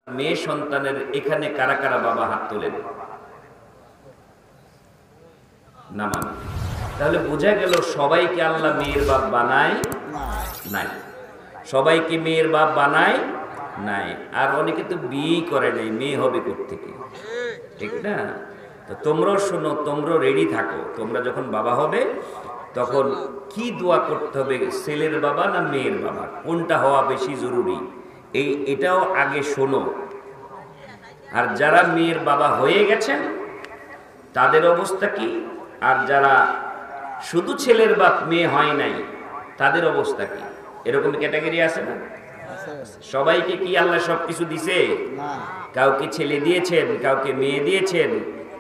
মেয়ে সন্তানের এখানে কারা কারা বাবা হাত তোলেন? নামান। তাহলে বোঝা গেল সবাইকে আল্লাহ মেয়ের বাপ বানায় নাই, সবাইকে মেয়ের বাপ বানায় নাই। আর অনেকে তো বিয়ে করে নাই, মেয়ে হবে কোত্থেকে, ঠিক না? তো তোমরাও শোনো, তোমরাও রেডি থাকো। তোমরা যখন বাবা হবে তখন কি দোয়া করতে হবে, ছেলের বাবা না মেয়ের বাবা, কোনটা হওয়া বেশি জরুরি, এটাও আগে শোনো। আর যারা মেয়ের বাবা হয়ে গেছেন তাদের অবস্থা কি, আর যারা শুধু ছেলের বাপ মেয়ে হয় নাই তাদের অবস্থা কি? এরকম ক্যাটাগরি আছে না? সবাইকে কি আল্লাহ সবকিছু দিছে? কাউকে ছেলে দিয়েছেন, কাউকে মেয়ে দিয়েছেন,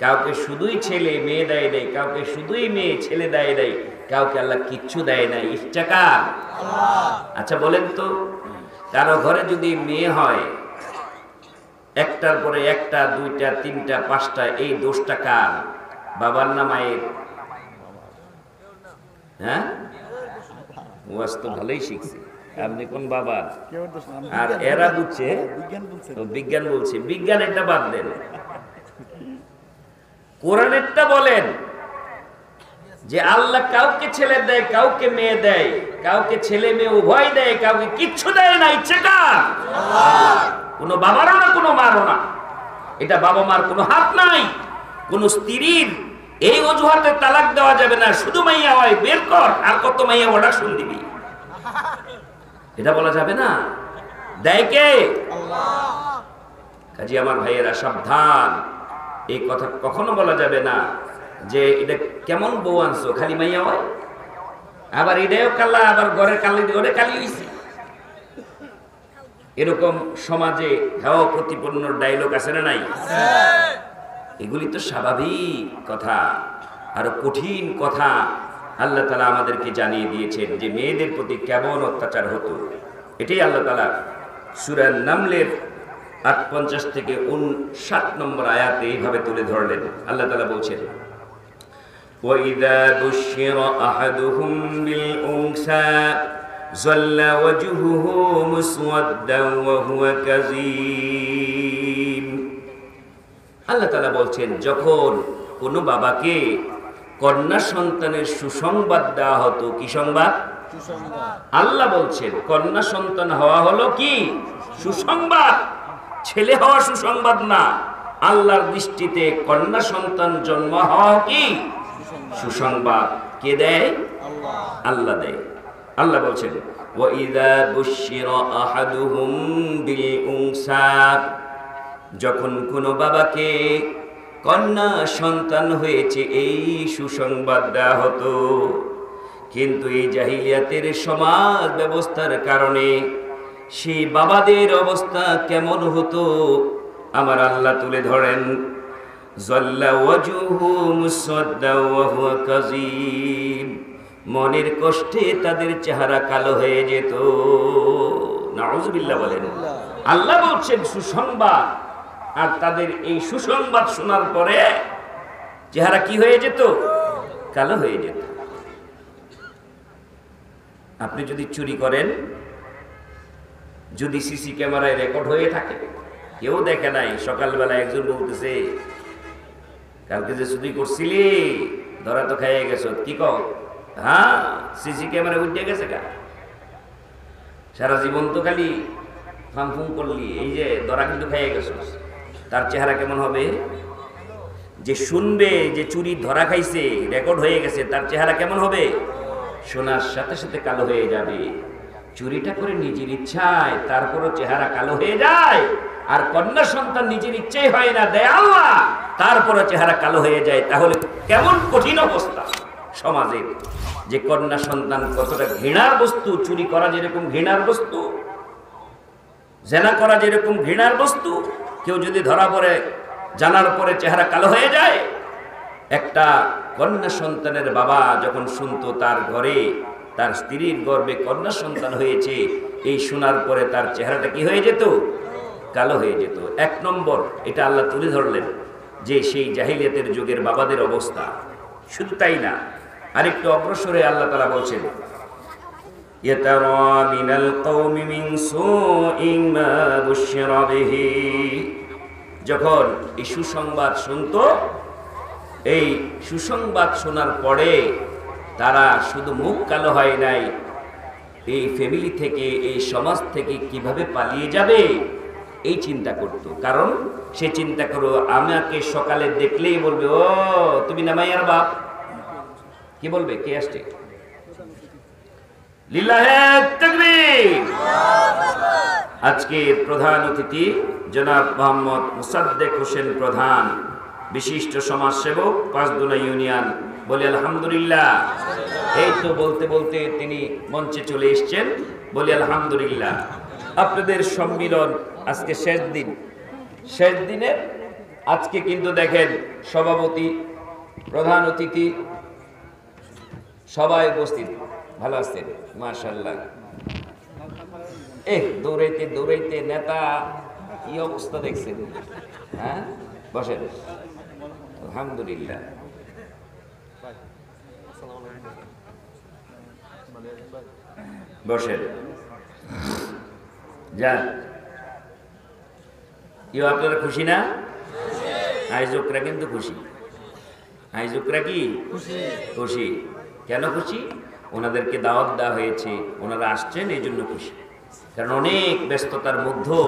কাউকে শুধুই ছেলে মেয়ে দেয় নাই, কাউকে শুধুই মেয়ে ছেলে দেয় নাই, কাউকে আল্লাহ কিচ্ছু দেয় নাই। ইচ্ছা কার? আচ্ছা বলেন তো, কারো ঘরে যদি মেয়ে হয় একটার পরে একটা, দুইটা, তিনটা, পাঁচটা, এই দোষটা কার? বাবার না মায়ের? হ্যাঁ, ওয়াজ তো ভালোই শিখছে। আপনি কোন বাবার? আর এরা বুঝছে বিজ্ঞান বলছে। বিজ্ঞানেরটা বাদ দেন, কোরআনেরটা বলেন যে আল্লাহ কাউকে ছেলে দেয়, কাউকে মেয়ে দেয়, কাউকে ছেলে মেয়ে উভয় দেয়, কাউকে কিচ্ছু দেয় না। ইচ্ছেটা কোনো বাবারও না, কোনো মারও না। এটা বাবা মার কোনো হাত নাই। কোন স্ত্রীর এই অজুহাতে তালাক দেওয়া যাবে না, শুধু মাইয়া হয় বের কর, আর কত মাইয়া অর্ডার শুন দিবি, এটা বলা যাবে না। দেয় কে? কাজী আমার ভাইয়েরা সাবধান, এই কথা কখনো বলা যাবে না যে এটা কেমন বউ আনছো, খালি মাইয়া হয়, আবার এটাও কাল্লা, আবার ঘরের কালি ওরে কালি হইছে। এরকম সমাজে হেওয়া প্রতিপন্ন ডায়লগ আছে না নাই? এগুলি তো স্বাভাবিক কথা। আরো কঠিন কথা আল্লাহ তাআলা আমাদেরকে জানিয়ে দিয়েছেন যে মেয়েদের প্রতি কেমন অত্যাচার হতো। এটাই আল্লাহ তাআলা সূরা নামলের 58 থেকে 59 নম্বর আয়াতে এইভাবে তুলে ধরলেন। আল্লাহ তাআলা বলছেন, وَإِذَا بُشِّرَ أَحَدُهُم بِالْأُنثَى ظَلَّ وَجْهُهُ مُسْوَدًّا وَهُوَ كَظِيمٌ। আল্লাহ তাআলা বলছেন, যখন কোনো বাবাকে কন্যা সন্তানের সুসংবাদ দেওয়া হতো, কি সংবাদ? আল্লাহ বলছেন কন্যা সন্তান হওয়া হলো কি সুসংবাদ, ছেলে হওয়া সুসংবাদ না। আল্লাহর দৃষ্টিতে কন্যা সন্তান জন্ম হওয়া কি সুসংবাদ। কে দেয়? আল্লাহ দেয়। আল্লাহ বলছেন, ওয়াইদা বুশিরা আহাদুহুম বিল উনসা, যখন কোনো বাবাকে কন্যা সন্তান হয়েছে এই সুসংবাদ দেওয়া হতো। কিন্তু এই জাহিলিয়াতের সমাজ ব্যবস্থার কারণে সেই বাবাদের অবস্থা কেমন হতো আমার আল্লাহ তুলে ধরেন, যাল্লা ওয়াজুহু মুসাদ্দা ওয়া হুয়া কাযীম, মনের কষ্টে তাদের চেহারা কালো হয়ে যেত। নাউযুবিল্লাহ বলেন। আল্লাহ বলছেন সুসংবাদ, আর তাদের এই সুসংবাদ শোনার পরে চেহারা কি হয়ে যেত? কালো হয়ে যেত। আপনি যদি চুরি করেন, যদি সিসি ক্যামেরায় রেকর্ড হয়ে থাকে, কেউ দেখে নাই, সকালবেলা একজন বলতেছে কালকে যে চুরি করছিলি ধরা তো খাইয়ে গেছ, কি কও? হ্যাঁ, সিসি ক্যামেরা উঠে গেছে গা, সারা জীবন তো খালি ফাংফুং করলি, এই যে ধরা কিন্তু খাইয়ে গেছ। তার চেহারা কেমন হবে? যে শুনবে যে চুরি ধরা খাইছে, রেকর্ড হয়ে গেছে, তার চেহারা কেমন হবে? শোনার সাথে সাথে কালো হয়ে যাবে। চুরিটা করে নিজের ইচ্ছায়, তারপরও চেহারা কালো হয়ে যায়। আর কন্যা সন্তান নিজের ইচ্ছাই হয় না, দেয় আল্লাহ, তারপরও চেহারা কালো হয়ে যায়। তাহলে কেমন কঠিন অবস্থা সমাজের, যে কন্যা সন্তান কতটা ঘৃণার বস্তু। চুরি করা যেরকম ঘৃণার বস্তু, জেনা করা যেরকম ঘৃণার বস্তু, কেউ যদি ধরা পড়ে জানার পরে চেহারা কালো হয়ে যায়। একটা কন্যা সন্তানের বাবা যখন শুনতো তার ঘরে তার স্ত্রীর গর্ভে কন্যা সন্তান হয়েছে, এই শোনার পরে তার চেহারাটা কি হয়ে যেত? কালো হয়ে যেত। এক নম্বর এটা আল্লাহ তুলে ধরলেন যে সেই জাহিলিয়াতের যুগের বাবাদের অবস্থা। শুধু তাই না, আরেকটু অগ্রসরে আল্লাহ তাআলা বলছেন, يترى من القوم من سوء ما بشر به যখন এই সুসংবাদ শুনতো, এই সুসংবাদ শোনার পরে তারা শুধু মুখ কালো হয় নাই, এই ফ্যামিলি থেকে, এই সমাজ থেকে কিভাবে পালিয়ে যাবে এই চিন্তা করত। কারণ সে চিন্তা করো, আমাকে সকালে দেখলেই বলবে, ও তুমি নামাইয়ার বাপ। কি বলবে? কে আসছে? লিল্লাহে তাকবীর। আজকের প্রধান অতিথি জনাব মোহাম্মদ মুসাদ্দেক হোসেন প্রধান, বিশিষ্ট সমাজসেবক, পাঁচদুনা ইউনিয়ন। বলি আলহামদুলিল্লাহ। এই তো বলতে বলতে তিনি মঞ্চে চলে এসেছেন। বলি আলহামদুলিল্লাহ। আপনাদের সম্মিলন আজকে শেষ দিন। শেষ দিনে আজকে কিন্তু দেখেন সভাপতি, প্রধান অতিথি সবাই উপস্থিত। ভালো আছেন? মাশাআল্লাহ। দৌড়াইতে দৌড়াইতে নেতা কি অবস্থা দেখছেন? হ্যাঁ, বসেন। আলহামদুলিল্লাহ। বসেন। যান। আপনারা খুশি না? আয়োজকরা কিন্তু খুশি। আয়োজকরা কি খুশি? কেন খুশি? ওনাদেরকে দাওয়াত দেওয়া হয়েছে, ওনারা আসছেন, এই জন্য খুশি। কারণ অনেক ব্যস্ততার মধ্যেও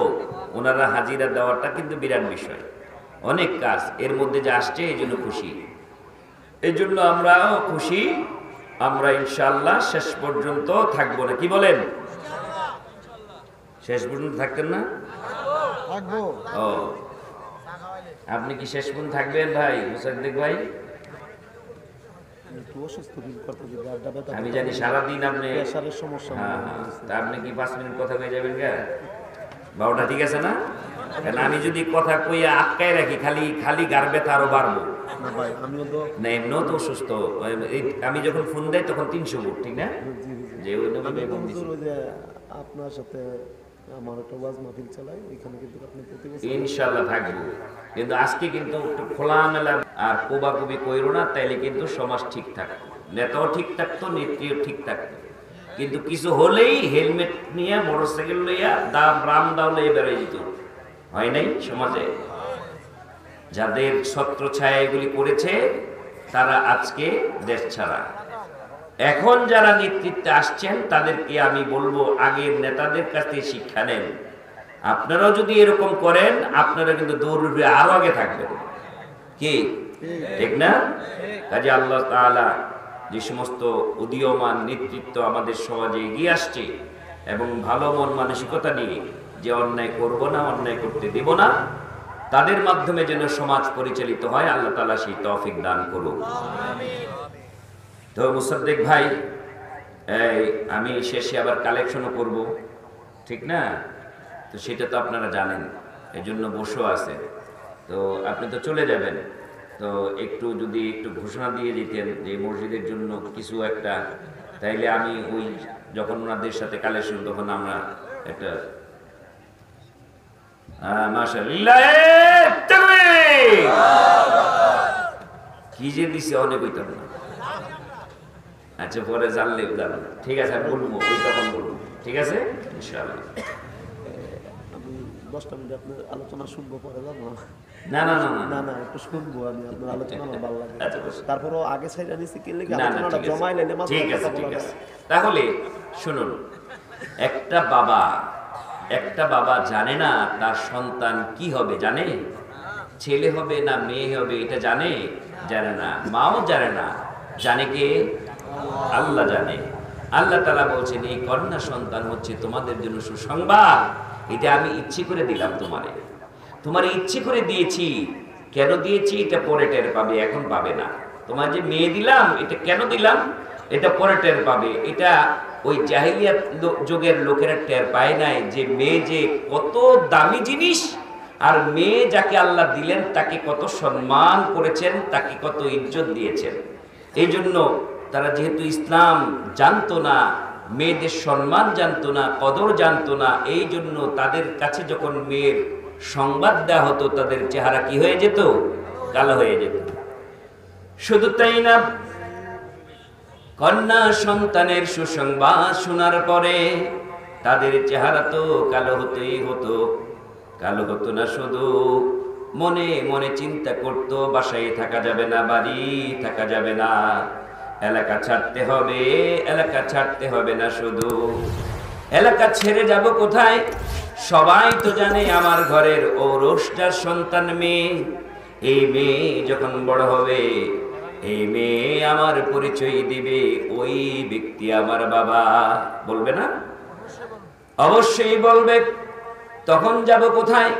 ওনারা হাজিরা দেওয়াটা কিন্তু বিরাট বিষয়, অনেক কাজ, এর মধ্যে যে আসছে এই জন্য খুশি। এই জন্য আমরাও খুশি। আমরা ইনশাআল্লাহ শেষ পর্যন্ত থাকবো না। কি বলেন? শেষ পর্যন্ত থাকতেন না? ও, আপনি কি শেষ পর্যন্ত থাকবেন ভাই মুসাদ্দেক ভাই? আমি জানি সারাদিন আপনি সমস্যা। আপনি কি 5 মিনিট কথা কয়ে যাবেন গা? বারোটা ঠিক আছে না? কারণ আমি যদি কথা কইয়া আটকায় রাখি, খালি খালি গার ব্যথা আরো বাড়বো। না এমনিও তো অসুস্থ। আমি যখন ফোন দেয় তখন 300 ফুট, ঠিক না? যে আপনার সাথে আমার একটা ওয়াজ মাহফিল চালাই, ওইখানে কিন্তু আপনি প্রতি বছর ইনশাআল্লাহ থাকবো। কিন্তু আজকে কিন্তু একটু খোলামেলা আর কোবাকুবি কইরো না, তাইলে কিন্তু সমাজ ঠিক থাকতো, নেতাও ঠিক থাকতো, নেত্রীও ঠিক থাকতো। কিন্তু কিছু হলেই হেলমেট নিয়ে, মোটরসাইকেল লইয়া রাম দাও লইয়া বেড়াই যেত। হয় নাই সমাজে? যাদের ছত্রছায়া এগুলি করেছে তারা আজকে দেশ ছাড়া। এখন যারা নেতৃত্বে আসছেন তাদেরকে আমি বলবো, আগের নেতাদের কাছে শিক্ষা নেন। আপনারাও যদি এরকম করেন, আপনারা কিন্তু দৌড়ে আরো আগে থাকবেন। কি ঠিক না? কাজে আল্লাহ তাআলা যে সমস্ত উদীয়মান নেতৃত্ব আমাদের সমাজে এগিয়ে আসছে এবং ভালো মন মানসিকতা নিয়ে যে অন্যায় করব না, অন্যায় করতে দেব না, তাদের মাধ্যমে যেন সমাজ পরিচালিত হয়, আল্লাহ তাআলা সেই তৌফিক দান করুন। তো মুসাদ্দেক ভাই, আমি শেষে আবার কালেকশনও করব, ঠিক না? তো সেটা তো আপনারা জানেন, এই জন্য বসেও আছে। তো আপনি তো চলে যাবেন, তো একটু যদি একটু ঘোষণা দিয়ে দিতেন যে মসজিদের জন্য কিছু একটা, তাইলে আমি ওই যখন ওনাদের সাথে কালেকশন, তখন আমরা একটা মাশাআল্লাহ কি যে দিছে অনেক হইতাম না। আচ্ছা, পরে জানলে জানবেন, ঠিক আছে? আমি বলবো, ওই তখন বলবো, ঠিক আছে ইনশাআল্লাহ। আমি 10টা মিনিট আপনার আলোচনা শুনবো, পরে যাবো। না না না না না, একটু শুনবো আমি আপনার আলোচনা, আমার ভালো লাগে। আচ্ছা, তারপরও আগে সাইড আনিছি কি লাগি আলোচনাটা জমাই লাইলে মাত্র ঠিক আছে, ঠিক আছে। তাহলে শুনুন, একটা বাবা জানে না তার সন্তান কি হবে, জানে? ছেলে হবে না মেয়ে হবে এটা জানে? জানে না। মাও জানে না, জানে কে? আল্লাহ জানে। আল্লাহ তাআলা বলছেন, এই কন্যা সন্তান হচ্ছে তোমাদের জন্য সুসংবাদ। এটা আমি ইচ্ছে করে দিলাম তোমারে ইচ্ছে করে দিয়েছি। কেন দিয়েছি এটা পরে টের পাবে, এখন পাবে না। তোমার যে মেয়ে দিলাম, এটা কেন দিলাম এটা পরে টের পাবে। এটা ওই জাহিলিয়াত যুগের লোকেরা টের পায় নাই যে মেয়ে যে কত দামি জিনিস, আর মেয়ে যাকে আল্লাহ দিলেন তাকে কত সম্মান করেছেন, তাকে কত ইজ্জত দিয়েছেন। এই জন্য তারা যেহেতু ইসলাম জানতো না, মেয়েদের সম্মান জানতো না, কদর জানতো না, এই জন্য তাদের কাছে যখন মেয়ের সংবাদ দেওয়া হতো, তাদের চেহারা কি হয়ে যেত? কালো হয়ে যেত। শুধু তাই না, কন্যা সন্তানের সুসংবাদ শোনার পরে তাদের চেহারা তো কালো হতেই হতো। কালো হতো না শুধু, মনে মনে চিন্তা করত বাসায় থাকা যাবে না, বাড়ি থাকা যাবে না, এলাকা ছাড়তে হবে, এলাকা ছাড়তে হবে না শুধু, এলাকা ছেড়ে যাব কোথায়? সবাই তো জানে আমার ঘরের ঔরসটার সন্তান মেয়ে। এই মেয়ে যখন বড় হবে, এই মেয়ে আমার পরিচয় দিবে, ওই ব্যক্তি আমার বাবা। বলবে না? অবশ্যই বলবে। তখন যাব কোথায়?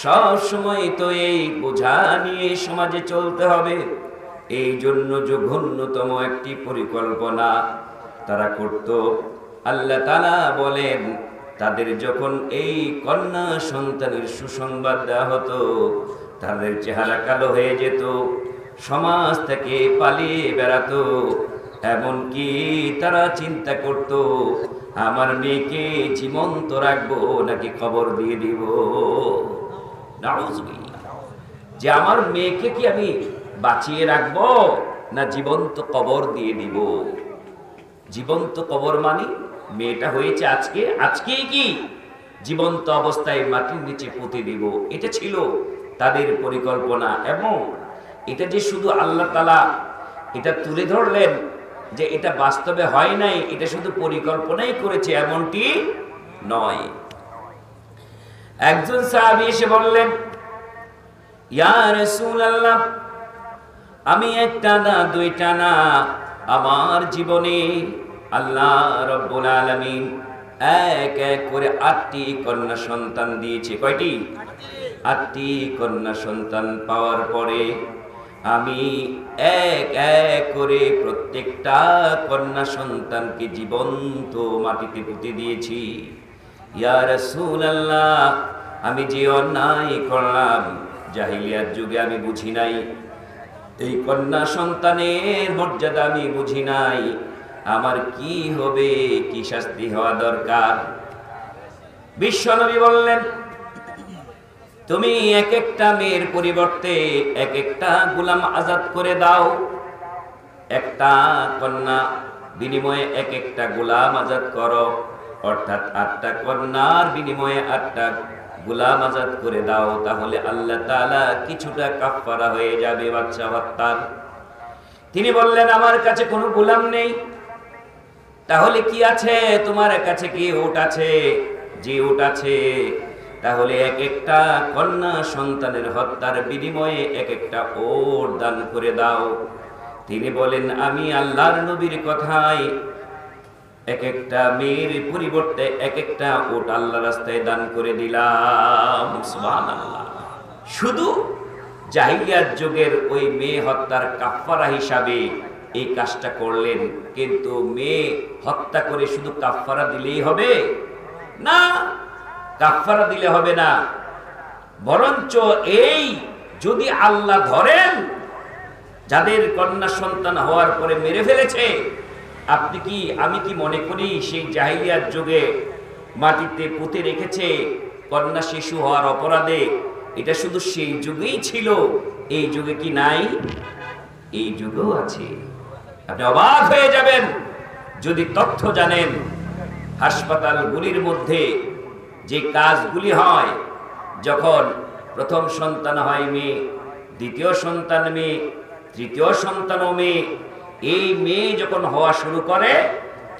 সব সময় তো এই বোঝা নিয়ে সমাজে চলতে হবে। এই জন্য জঘন্যতম একটি পরিকল্পনা তারা করত। আল্লাহ তাআলা বলেন, তাদের যখন এই কন্যা সন্তানের সুসংবাদ দেওয়া হতো, তাদের চেহারা কালো হয়ে যেত, সমাজ থেকে পালিয়ে বেড়াতো। এমনকি তারা চিন্তা করত, আমার মেয়েকে জীবন্ত রাখবো নাকি কবর দিয়ে দিব। নাউজুবিল্লাহ। যে আমার মেয়েকে কি আমি বাঁচিয়ে রাখবো না জীবন্ত কবর দিয়ে দিব। জীবন্ত কবর মানে মেয়েটা হয়েছে আজকে, আজকেই কি জীবন্ত অবস্থায় মাটির নিচে পুঁতে দিব। এটা ছিল তাদের পরিকল্পনা। এবং এটা যে শুধু আল্লাহ তাআলা এটা তুলে ধরলেন যে এটা বাস্তবে হয় নাই, এটা শুধু পরিকল্পনাই করেছে এমনটি নয়। একজন সাহাবী এসে বললেন, ইয়া রাসূলুল্লাহ, আমি একটা না দুইটা না, আমার জীবনে আল্লাহ রাব্বুল আলামিন এক এক করে 8টি কন্যা সন্তান দিয়েছে। কয়টি? 8টি কন্যা সন্তান পাওয়ার পরে আমি এক এক করে প্রত্যেকটা কন্যা সন্তানকে জীবন্ত মাটিতে পুঁতে দিয়েছি। ইয়া রাসূলুল্লাহ, আমি যে অন্যায় করলাম জাহিলিয়াত যুগে আমি বুঝি নাই, এই কন্যা সন্তানের মর্যাদা আমি বুঝি নাই, আমার কি হবে, কি শাস্তি হওয়া দরকার? বিশ্বনবী বললেন, তুমি এক একটা মেয়ের পরিবর্তে এক একটা গোলাম আজাদ করে দাও। একটা কন্যা বিনিময়ে এক একটা গোলাম আজাদ করো, অর্থাৎ 8টা কন্যার বিনিময়ে 8টা গোলাম আজাদ করে দাও। তাহলে আল্লাহ তাআলা কিছুটা কাফারা হয়ে যাবে বাচ্চা হত্যার। তিনি বললেন, আমার কাছে কোনো গোলাম নেই। তাহলে কি আছে তোমার কাছে? কি উট আছে? যে উট আছে, তাহলে এক একটা কন্যা সন্তানের হত্যার বিনিময়ে এক একটা উট দান করে দাও। তিনি বলেন, আমি আল্লাহর নবীর কথায় এক একটা মেয়ের পরিবর্তে এক একটা উট আল্লাহর রাস্তায় দান করে দিলাম। সুবহানাল্লাহ। শুধু জাহিলিয়াত যুগের ওই মেয়ে হত্যার কাফারা হিসাবে এই কাজটা করলেন, কিন্তু মেয়ে হত্যা করে শুধু কাফারা দিলেই হবে না, কাফারা দিলে হবে না, বরঞ্চ এই যদি আল্লাহ ধরেন যাদের কন্যা সন্তান হওয়ার পরে মেরে ফেলেছে, আপনি কি আমি কি মনে করি সেই জাহিলিয়াত যুগে মাটিতে পুঁতে রেখেছে কন্যা শিশু হওয়ার অপরাধে? এটা শুধু সেই যুগেই ছিল, এই যুগে কি নাই? এই যুগেও আছে। আপনি অবাক হয়ে যাবেন যদি তথ্য জানেন। হাসপাতালগুলির মধ্যে যে কাজগুলি হয়, যখন প্রথম সন্তান হয় মেয়ে, দ্বিতীয় সন্তান মেয়ে, তৃতীয় সন্তানও মেয়ে, এই মেয়ে যখন হওয়া শুরু করে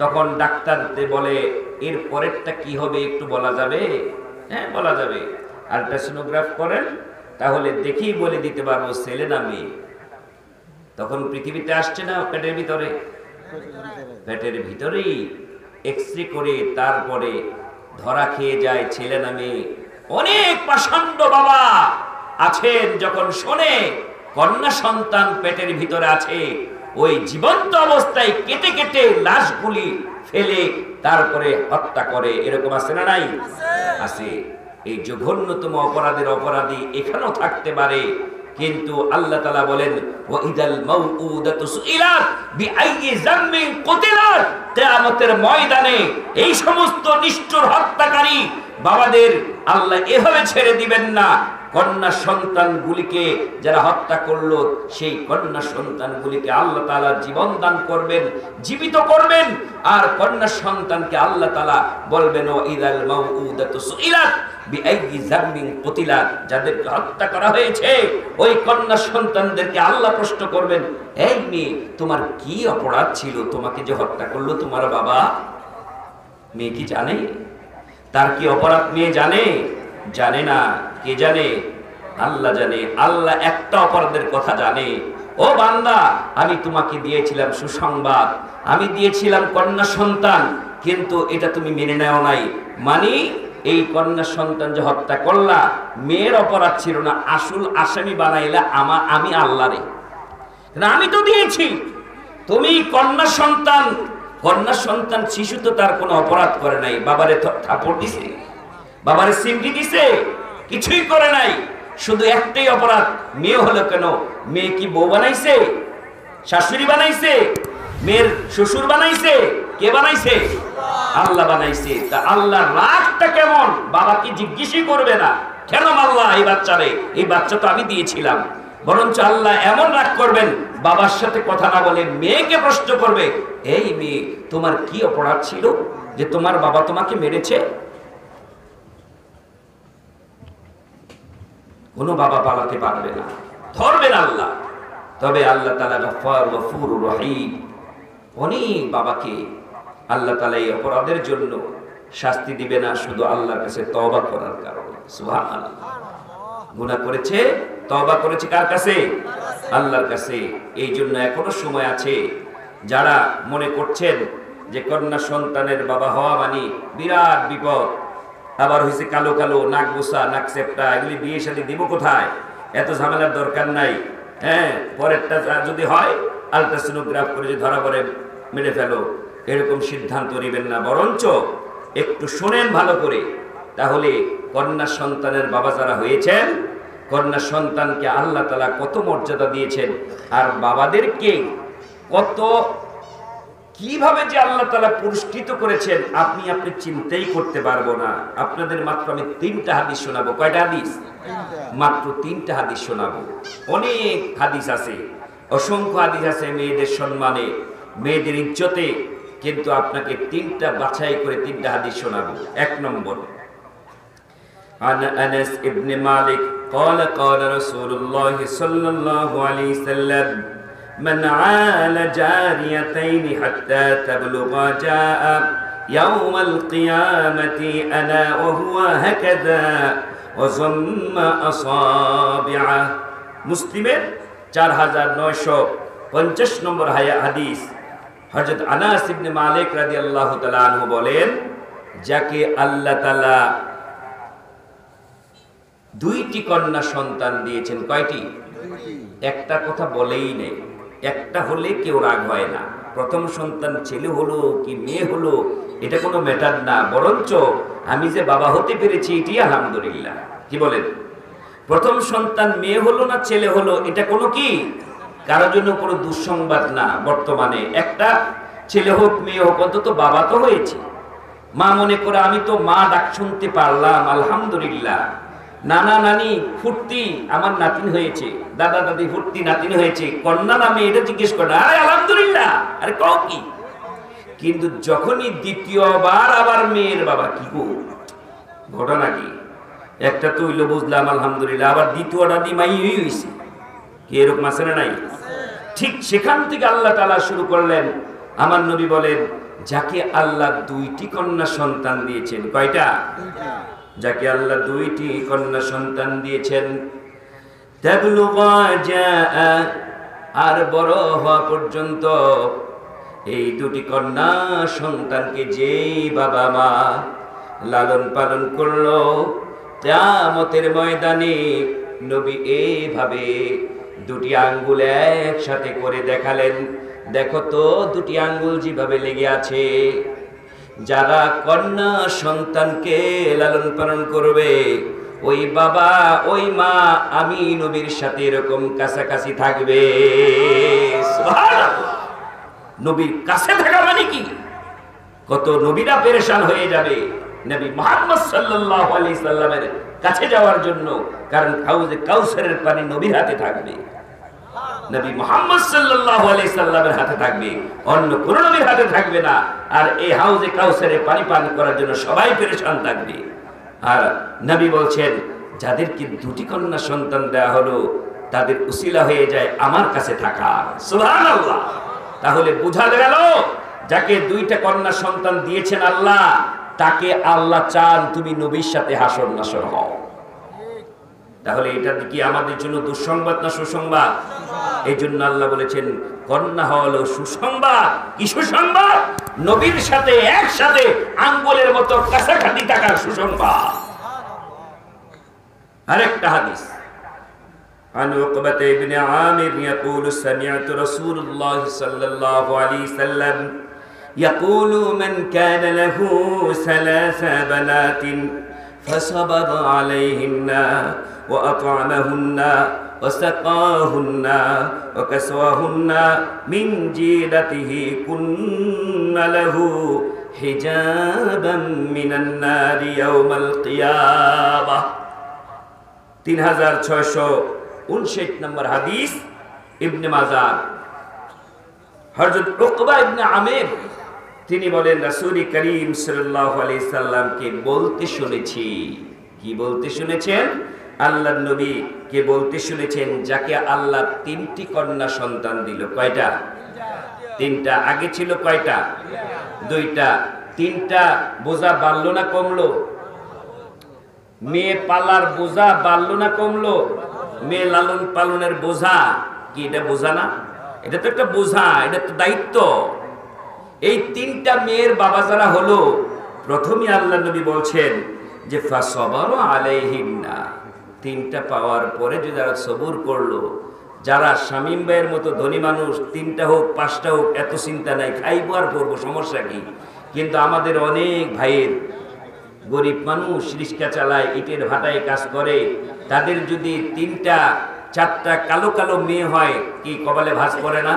তখন ডাক্তারদের বলে, এর পরেরটা কি হবে একটু বলা যাবে? হ্যাঁ, বলা যাবে। আল্ট্রাসোনোগ্রাফ করেন, তাহলে দেখেই বলে দিতে পারবো ছেলে না মেয়ে। তখন পৃথিবীতে আসছে না পেটের ভিতরে, পেটের ভিতরেই এক্সরে করে তারপরে ধরা খেয়ে যায় ছেলে না মেয়ে। অনেক পাষণ্ড বাবা আছেন, যখন শোনে কন্যা সন্তান পেটের ভিতরে আছে, ওই জীবন্ত অবস্থায় কেটে কেটে লাশগুলি ফেলে তারপরে হত্যা করে। এরকম আছে না নাই? আছে। এই জঘন্যতম অপরাধের অপরাধী এখানেও থাকতে পারে, কিন্তু আল্লাহ তাআলা বলেন, ওয়াইদাল মাউউদাতু সুইলাত বিআইয়ি যামবিন কুতিলাত, কিয়ামতের ময়দানে এই সমস্ত নিষ্ঠুর হত্যাকারী বাবাদের আল্লাহ এভাবে ছেড়ে দিবেন না। কন্যা সন্তানগুলিকে যারা হত্যা করলো সেই কন্যা সন্তানগুলিকে আল্লাহ তাআলা জীবন দান করবেন, জীবিত করবেন। আর কন্যা সন্তানকে আল্লাহ তাআলা বলবেন ও ইদাল মাউউদাতু সুইলাত বিআইয়ি যামবিন কুতিলাত, যাদেরকে হত্যা করা হয়েছে ওই কন্যা সন্তানদেরকে আল্লাহ প্রশ্ন করবেন, এই মেয়ে তোমার কি অপরাধ ছিল, তোমাকে যে হত্যা করলো তোমার বাবা? মেয়ে কি জানে তার কি অপরাধ? মেয়ে জানে? জানে না। কে জানে? আল্লাহ জানে। আল্লাহ একটা অপরাধের কথা জানে। ও বান্দা, আমি তোমাকে দিয়েছিলাম সুসংবাদ, আমি দিয়েছিলাম কন্যা সন্তান, কিন্তু এটা তুমি মেনে নেও নাই। মানে এই কন্যা সন্তান যে হত্যা করলা, মেয়ের অপরাধ ছিল না, আসল আসামি বানাইলা আমি আল্লাহরে। আমি তো দিয়েছি, তুমি কন্যা সন্তান। কন্যা সন্তান শিশু তো তার কোনো অপরাধ করে নাই, বাবারে থাপড় দিছে, বাবারে সিমটি দিছে, কিছুই করে নাই। শুধু একটাই অপরাধ, মেয়ে হলো কেন? মেয়ে কি বউ বানাইছে? শাশুড়ি বানাইছে? মেয়ের শ্বশুর বানাইছে? কে বানাইছে? আল্লাহ বানাইছে। তা আল্লাহ রাগটা কেমন? বাবা কি জিজ্ঞেসই করবে না, কেন আল্লাহ এই বাচ্চারে, এই বাচ্চা তো আমি দিয়েছিলাম। বরঞ্চ আল্লাহ এমন রাগ করবেন, বাবার সাথে কথা না বলে মেয়েকে প্রশ্ন করবে, এই মেয়ে তোমার কি অপরাধ ছিল যে তোমার বাবা তোমাকে মেরেছে? কোনো বাবা পালাতে পারবে না, ধরবেন আল্লাহ। তবে আল্লাহ তাআলা গফফার গফুরুর রহিম। অনেক বাবাকে আল্লাহ তাআলা এই অপরাধের জন্য শাস্তি দিবে না, শুধু আল্লাহর কাছে তওবা করার কারণে। সুবহানাল্লাহ। গুনাহ করেছে, তওবা করেছে কার কাছে? আল্লাহর কাছে। এই জন্য এখনো সময় আছে যারা মনে করছেন যে কন্যা সন্তানের বাবা হওয়া মানে বিরাট বিপদ, আবার হয়েছে কালো কালো নাক গোসা নাক চেপটা, এগুলি বিয়ে শাদী দিব কোথায়, এত ঝামেলার দরকার নাই। হ্যাঁ, পরেরটা যদি হয় আলট্রাসোনোগ্রাফ করে যে ধরা পড়ে মেরে ফেলো, এরকম সিদ্ধান্ত নেবেন না। বরঞ্চ একটু শোনেন ভালো করে, তাহলে কন্যা সন্তানের বাবা যারা হয়েছেন, কন্যা সন্তানকে আল্লাহ তাআলা কত মর্যাদা দিয়েছেন, আর বাবাদেরকে কত কিভাবে যে আল্লাহ তাআলা পুরস্কৃত করেছেন আপনি চিন্তাই করতে পারবো না। আপনাদের মাত্র আমি 3টা হাদিস শোনাবো। কয়টা হাদিস? মাত্র 3টা হাদিস শোনাবো। অনেক হাদিস আছে, অসংখ্য হাদিস আছে মেয়েদের সম্মানে, মেয়েদের ইজ্জতে, কিন্তু আপনাকে 3টা বাছাই করে 3টা হাদিস শোনাবো। 1 নম্বর, عن أنس بن مالك قال قال رسول الله صلى الله عليه وسلم من عال جاريتين حتى تبلغا جاء يوم القيامة أنا وهو هكذا وضم أصابعه। মুসলিমের 4950 নম্বর হাদিস। হযরত আনাস ইবনে মালিক রাদিয়াল্লাহু তাআলা আনহু বলেন, যাকে আল্লাহ তাআলা 2টি কন্যা সন্তান দিয়েছেন। কয়টি? একটা কথা বলেই নেই, একটা হলে কেউ রাগ হয় না। প্রথম সন্তান ছেলে হলো কি মেয়ে হলো এটা কোনো ম্যাটার না, বরঞ্চ আমি যে বাবা হতে পেরেছি এটি আলহামদুলিল্লাহ। কি বলেন? প্রথম সন্তান মেয়ে হলো না ছেলে হলো এটা কোনো কি কারোর জন্য কোনো দুঃসংবাদ না। বর্তমানে একটা ছেলে হোক মেয়ে হোক, অন্তত বাবা তো হয়েছে। মা মনে করে আমি তো মা ডাক শুনতে পারলাম, আলহামদুলিল্লাহ। নানা নানি ফুর্তি আমার নাতিন হয়েছে, দাদা দাদি ফুর্তি নাতিন হয়েছে, কন্যা নামে এটা জিজ্ঞেস করে, আরে আলহামদুলিল্লাহ, আরে কও কি। কিন্তু যখনই দ্বিতীয়বার আবার মেয়ের বাবা, কি গো ঘটনা কি? একটা তো হইলো বুঝলাম আলহামদুলিল্লাহ, আবার দ্বিতীয়টা দি মাই হইছে, কি এরকম আছে না নাই? ঠিক সেখান থেকে আল্লাহ তাআলা শুরু করলেন। আমার নবী বলেন, যাকে আল্লাহ 2টি কন্যা সন্তান দিয়েছেন। কয়টা? যাকে আল্লাহ 2টি কন্যা সন্তান দিয়েছেন, তাবলুগা জাআ, আর বড় হওয়া পর্যন্ত এই 2টি কন্যা সন্তানকে যেই বাবা মা লালন পালন করলো, কিয়ামতের ময়দানে নবী এইভাবে 2টি আঙ্গুল একসাথে করে দেখালেন, দেখো তো 2টি আঙ্গুল যেভাবে লেগে আছে, যারা কন্যা সন্তানকে লালন পালন করবে ওই বাবা ওই মা আমি নবীর সাথে এরকম কাছাকাছি থাকবে। সুবহানাল্লাহ। নবীর কাছে থাকা মানে কি? কত নবীরা পেরেশান হয়ে যাবে, নবী মুহাম্মদ সাল্লাল্লাহু আলাইহি সাল্লামের কাছে যাওয়ার জন্য, কারণ হাউজে কাউসারের পানি নবীর হাতে থাকবে, নবী মুহাম্মদ সাল্লাল্লাহু আলাইহি সাল্লামের হাতে থাকবে, অন্য কোন নবীর হাতে থাকবে না। আর এই হাউজে কাউসারে পানি পান করার জন্য সবাই পেরেশান থাকবে। আর নবী বলছেন, যাদেরকে দুটি কন্যা সন্তান দেওয়া হলো তাদের উসিলা হয়ে যায় আমার কাছে থাকা। সুবহানাল্লাহ। তাহলে বোঝা গেল, যাকে দুইটা কন্যা সন্তান দিয়েছেন আল্লাহ, তাকে আল্লাহ চান তুমি নবীর সাথে হাসর নাসর হও। তাহলে এটা কি আমাদের জন্য দুঃসংবাদ না সুসংবাদ? এই জন্য আল্লাহ বলেছেন কন্যা হলো সুসংবাদ। কি সুসংবাদ? নবীর সাথে একসাথে আঙ্গুলের মতো কাছাকাছি থাকার সুসংবাদ। আরেকটা হাদিস, عن عقبة بن عامر يقول سمعت رسول الله صلى الله عليه وسلم يقول من كان له 3 بنات فصبر عليهن وأطعمهن وسقاهن وكسوهن من جيرته كن له حجابا من النار يوم القيامة। 3659 নম্বর হাদিস, ইবনে মাজাহ। হযরত উকবা ইবনে আমির তিনি বলেন, রাসূল করিম সাল্লাল্লাহু আলাইহি সাল্লামকে বলতে শুনেছি। কি বলতে শুনেছেন? আল্লাহর নবী কে বলতে শুনেছেন, যাকে আল্লাহ 3টি কন্যা সন্তান দিল। কয়টা? 3টা। আগে ছিল কয়টা? 2টা। 3টা বোঝা বাড়লো না কমলো? মেয়ে পালার বোঝা বাড়লো না কমলো? মেয়ে লালন পালনের বোঝা কি এটা বোঝা না? এটা তো একটা বোঝা, এটা তো দায়িত্ব। এই 3টা মেয়ের বাবা যারা হলো, প্রথমে আল্লাহ নবী বলছেন যে ফাসবারু আলাইহিন্না, 3টা পাওয়ার পরে যে যারা সবুর করলো, যারা শামীম ভাইয়ের মতো ধনী মানুষ, 3টা হোক 5টা হোক এত চিন্তা নাই, খাইবো আর করবো, সমস্যা কি? কিন্তু আমাদের অনেক ভাইয়ের গরিব মানুষ, রিক্সা চালায়, ইটের ভাটায় কাজ করে, তাদের যদি 3টা 4টা কালো কালো মেয়ে হয়, কি কপালে ভাঁজ পড়ে না?